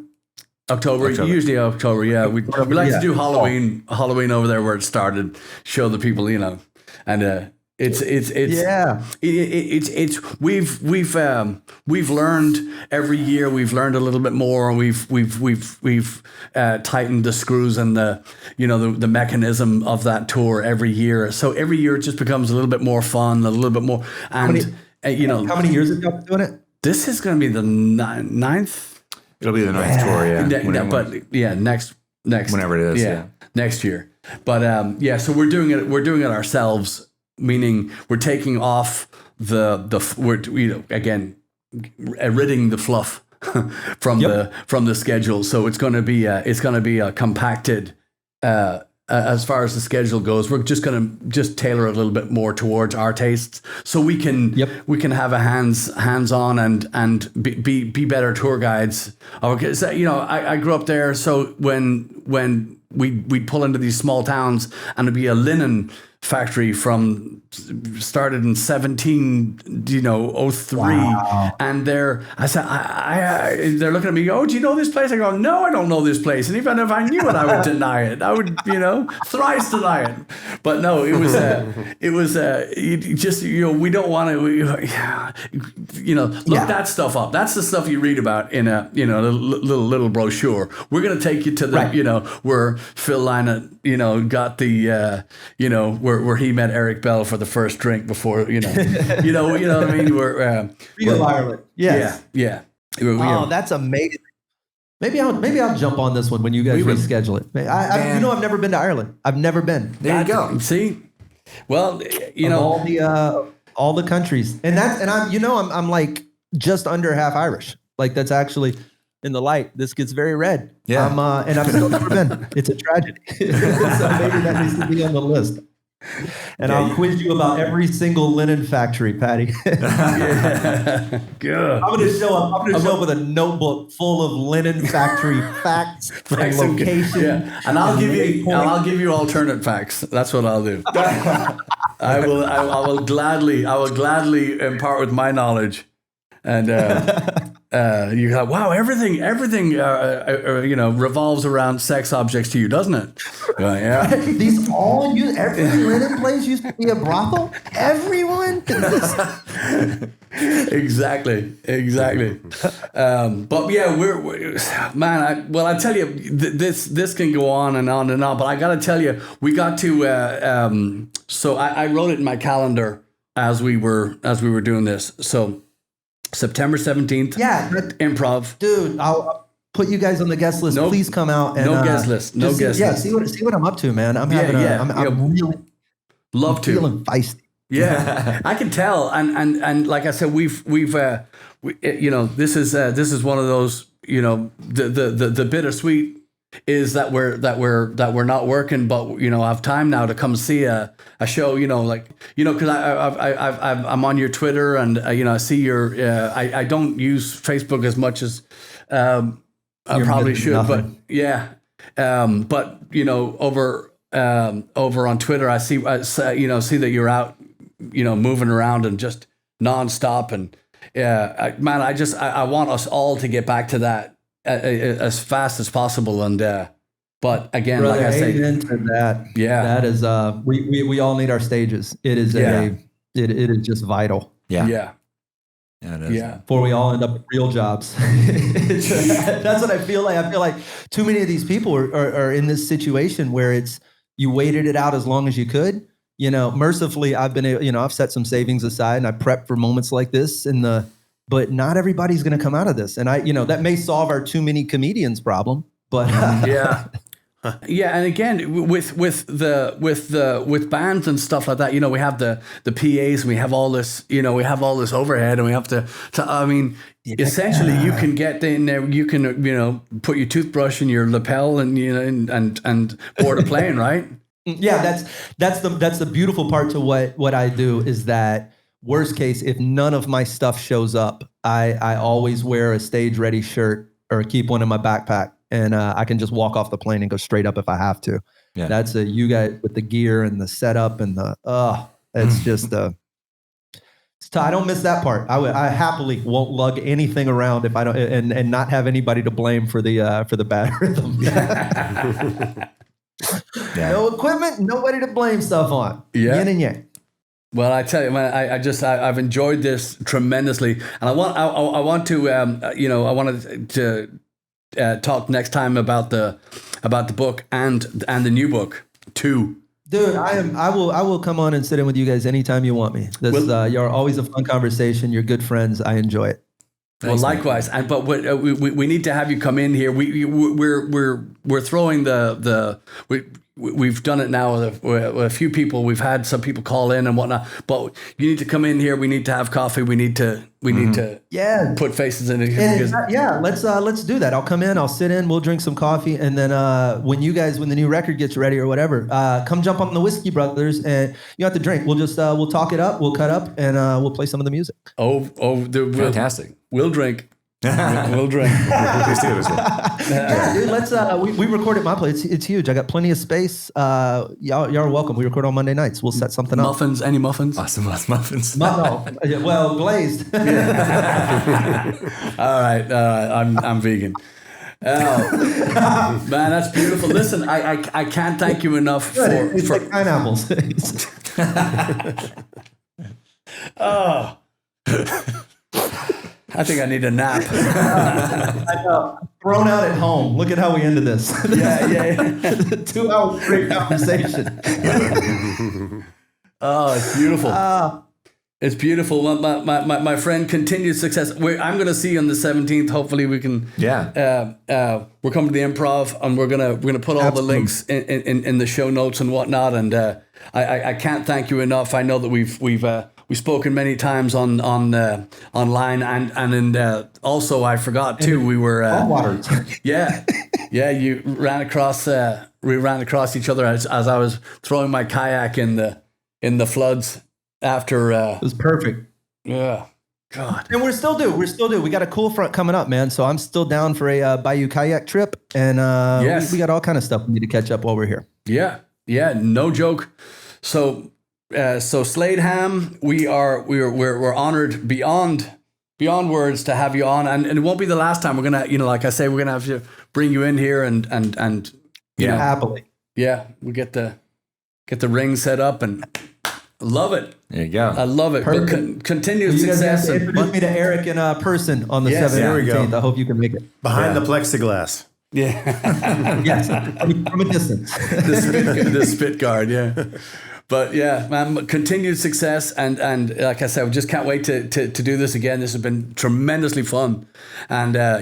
October. Usually October, yeah. We like to do Halloween over there where it started, show the people, and we've learned every year. We've learned a little bit more, and we've tightened the screws and the mechanism of that tour every year. So every year it just becomes a little bit more fun, a little bit more. And how many years have y'all been doing it? This is going to be the ninth. It'll be the ninth tour, yeah. But next whenever it is. Yeah. Next year. But so we're doing it ourselves, meaning we're taking off again ridding the fluff from the schedule. So it's going to be compacted. As far as the schedule goes, we're just going to tailor it a little bit more towards our tastes, so we can have a hands on and be better tour guides. I grew up there, so when we'd pull into these small towns and it'd be a linen factory started in 1703. Wow. And they're looking at me, oh, do you know this place? I go, no, I don't know this place. And even if I knew it, I would deny it. I would, thrice deny it. But no, it was we don't want to, look that stuff up. That's the stuff you read about in a, little brochure. We're going to take you to the, where Phil Lynott, got the, where he met Eric Bell for the first drink before, what I mean? We're Real Ireland. Yes. Yeah. Oh, that's amazing. Maybe I'll jump on this one when you guys reschedule it. I've never been to Ireland. I've never been. There you go. See, well, all the countries, and I'm like just under half Irish. Like that's actually in the light. This gets very red. Yeah. And I've still never been. It's a tragedy. So maybe that needs to be on the list. And I'll quiz you about every single linen factory, Patty. Good. I'm gonna show up with a notebook full of linen factory facts and location. Yeah. And I'll give you alternate facts. That's what I'll do. I will gladly impart with my knowledge. And you go, wow, everything revolves around sex objects to you, doesn't it? Yeah. Every linen place used to be a brothel. Everyone. Exactly. But yeah, I tell you, this can go on and on and on. But I got to tell you, we got to. So I wrote it in my calendar as we were doing this. So September 17th. Yeah, improv. Dude, I'll put you guys on the guest list. Please come out. And, guest list. See what I'm up to, man. I'm really love to. Feeling feisty. Yeah, I can tell, and like I said, we've this is one of those, the bittersweet is that we're not working, but have time now to come see a show, because I'm on your Twitter and I see your I don't use Facebook as much as I probably should, nothing. but yeah, but over on Twitter I see that you're out, moving around and just nonstop, and I want us all to get back to that as fast as possible, and but again, brother, like I say, amen to that. Yeah, that is we all need our stages. It is it is just vital. Yeah, it is. Yeah, before we all end up with real jobs. That's what I feel like. I feel like too many of these people are in this situation where it's you waited it out as long as you could. Mercifully, I've been I've set some savings aside and I prep for moments like this but not everybody's going to come out of this. And that may solve our too many comedians problem, but yeah. Yeah, and again, with bands and stuff like that, we have the PAs and we have all this, overhead, and we have to essentially you can get in there, you can, put your toothbrush in your lapel and, and board a plane, right? Yeah, that's the beautiful part to what I do is that worst case, if none of my stuff shows up, I always wear a stage ready shirt or keep one in my backpack, and I can just walk off the plane and go straight up if I have to. Yeah. That's you guys with the gear and the setup and it's just I don't miss that part. I happily won't lug anything around if I don't and not have anybody to blame for the bad rhythm. Yeah. No equipment, nobody to blame stuff on. Yeah. Yin and yang. Well, I tell you, man, I've enjoyed this tremendously, and I wanted to talk next time about the book and the new book too. Dude, I will come on and sit in with you guys anytime you want me. You're always a fun conversation. You're good friends. I enjoy it. Well, likewise, but we need to have you come in here. We're throwing we've done it now with a few people. We've had some people call in and whatnot. But you need to come in here. We need to have coffee. We need to put faces in it. Let's do that. I'll come in. I'll sit in. We'll drink some coffee, and then when the new record gets ready or whatever, come jump on the Whiskey Brothers, and you have to drink. We'll just we'll talk it up. We'll cut up, and we'll play some of the music. Fantastic. We'll drink. We'll drink. Yeah, dude. Let's. We record at my place. It's huge. I got plenty of space. Y'all are welcome. We record on Monday nights. We'll set something up. Muffins? Any muffins? Awesome muffins. No. Well, glazed. All right. I'm vegan. Oh, man, that's beautiful. Listen, I can't thank you enough it's like pineapples. Oh. I think I need a nap. I know. Thrown out at home. Look at how we ended this. Yeah. 2 hour great conversation. Oh, it's beautiful. It's beautiful. My friend, continued success. I'm going to see you on the 17th. Hopefully we can. Yeah. We're coming to the Improv, and we're gonna put all the links in the show notes and whatnot. And I can't thank you enough. I know that we've spoken many times on online, and also I forgot too. We were yeah. You ran across we ran across each other as I was throwing my kayak in the floods after. It was perfect. Yeah. God. And we're still due. We got a cool front coming up, man. So I'm still down for a Bayou kayak trip, and we got all kind of stuff we need to catch up while we're here. Yeah. No joke. So Slade Ham, we're honored beyond words to have you on, and it won't be the last time. We're gonna, like I say, we're gonna have to bring you in here and happily. Yeah, we get the ring set up and love it. There you go. I love it. But continued success. You guys introduce me to Eric in person on the 7th. There we go. I hope you can make it behind the plexiglass. Yeah. Yes, from a distance. the spit guard. Yeah. But yeah, man, continued success, and like I said, we just can't wait to do this again. This has been tremendously fun, and it's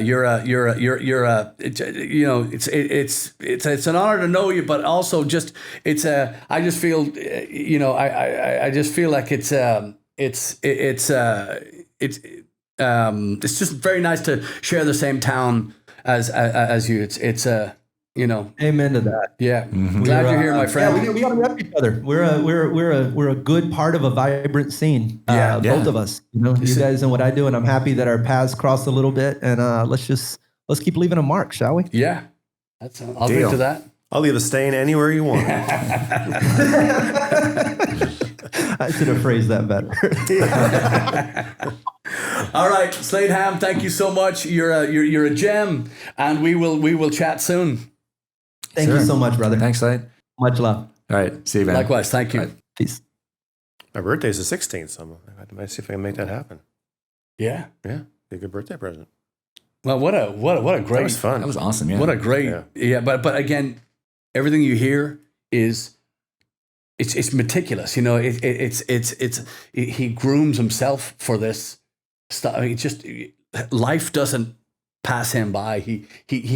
an honor to know you, but also just I just feel I just feel like it's just very nice to share the same town as you. Amen to that. Yeah, glad you're here, my friend. Yeah, we got to rep each other. We're a good part of a vibrant scene. Both of us. You guys and what I do, and I'm happy that our paths crossed a little bit. And let's keep leaving a mark, shall we? Yeah, I'll agree to that. I'll leave a stain anywhere you want. I should have phrased that better. All right, Slade Ham, thank you so much. You're a gem, and we will chat soon. Thank you so much, brother. Thanks, Slade. Much love. All right. See you, man. Likewise. Thank you. Right. Peace. My birthday's the 16th, so I might see if I can make that happen. Yeah. Yeah. Be a good birthday present. Well, what a great. That was fun. That was awesome. Yeah. What a great. Yeah. But again, everything you hear is it's meticulous. He grooms himself for this stuff. I mean, life doesn't pass him by. He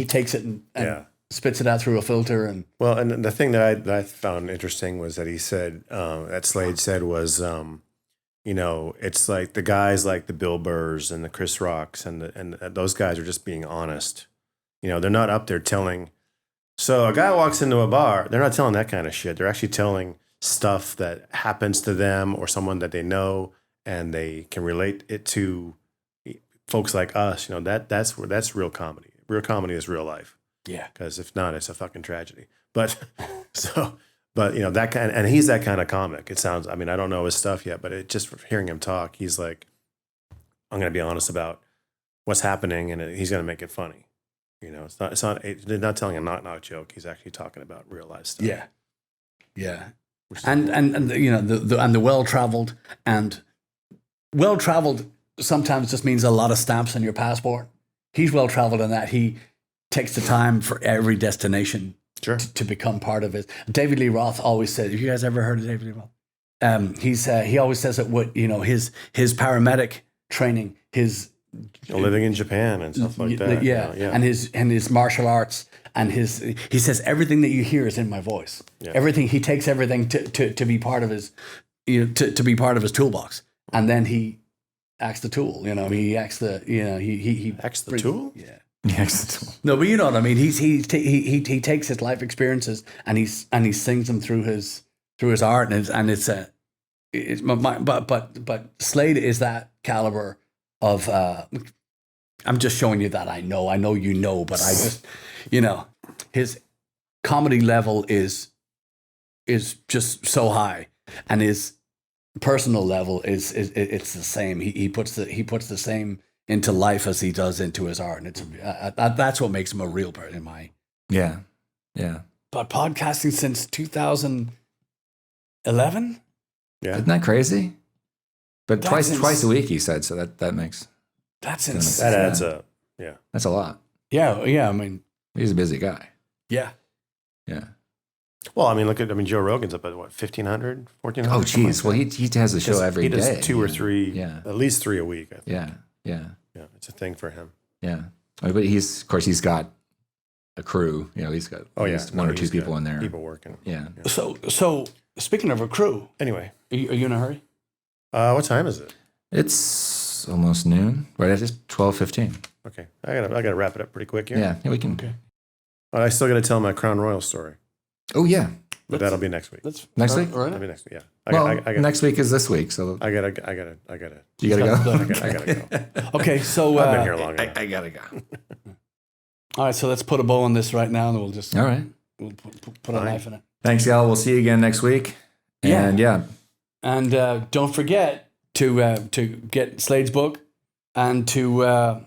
takes it and spits it out through a filter. And the thing that I found interesting was that he said that Slade said was it's like the guys like the Bill Burrs and the Chris Rocks and those guys are just being honest. They're not up there telling. So a guy walks into a bar, they're not telling that kind of shit. They're actually telling stuff that happens to them or someone that they know, and they can relate it to folks like us. That's real comedy. Real comedy is real life. Yeah. Because if not, it's a fucking tragedy. But that kind, and he's that kind of comic. It sounds. I mean, I don't know his stuff yet, but just from hearing him talk, he's like, I'm going to be honest about what's happening, and he's going to make it funny. It's not telling a knock joke. He's actually talking about real life stuff. Yeah. Yeah. And the well traveled sometimes just means a lot of stamps on your passport. He's well traveled in that he takes the time for every destination to become part of it. David Lee Roth always said, have you guys ever heard of David Lee Roth? He always says that his paramedic training, his living in Japan and stuff like that. Yeah. And his martial arts and he says everything that you hear is in my voice. Yeah. Everything, he takes everything to be part of his, to be part of his toolbox. And then he acts the tool, he acts the, he acts the tool? Yeah. He acts the tool. No, but you know what I mean? He takes his life experiences and he sings them through his art but Slade is that caliber of, I'm just showing you that I know you know, but I just, his comedy level is just so high, and his personal level is it's the same. He puts the same into life as he does into his art, and it's that's what makes him a real person in my. Yeah. But podcasting since 2011. Yeah, isn't that crazy? But twice a week, he said. So that makes insane. That adds up. Yeah, that's a lot. Yeah. I mean, he's a busy guy. Yeah. Well, I mean, Joe Rogan's up at what, 1,500, 1,400? Oh, geez. Well, he has a show every day. He does 2 or 3, at least 3 a week. I think. Yeah. It's a thing for him. Yeah, but he's got a crew. He's got at least one or two people in there. People working. Yeah. So speaking of a crew, anyway, are you in a hurry? What time is it? It's almost noon. Right, it's just 12:15. Okay, I gotta wrap it up pretty quick here. Yeah, we can. Okay. I still got to tell my Crown Royal story. Oh yeah, but that'll be next week. Next week? That'll be next week. Yeah. Next week is this week, so I gotta. You gotta go. I gotta go. Okay, so I've been here long enough. I gotta go. All right, so let's put a bow on this right now, and we'll just all right. We'll put a knife in it. Thanks, y'all. We'll see you again next week. And and don't forget to get Slade's book and to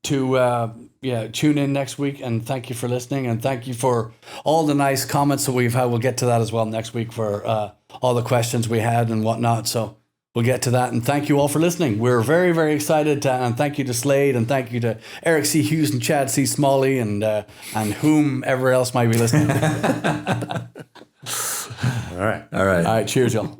tune in next week. And thank you for listening, and thank you for all the nice comments that we've had. We'll get to that as well next week for all the questions we had and whatnot. So we'll get to that. And thank you all for listening. We're very, very excited. And thank you to Slade, and thank you to Eric C. Hughes and Chad C. Smalley and whomever else might be listening. All right. All right. Cheers, y'all.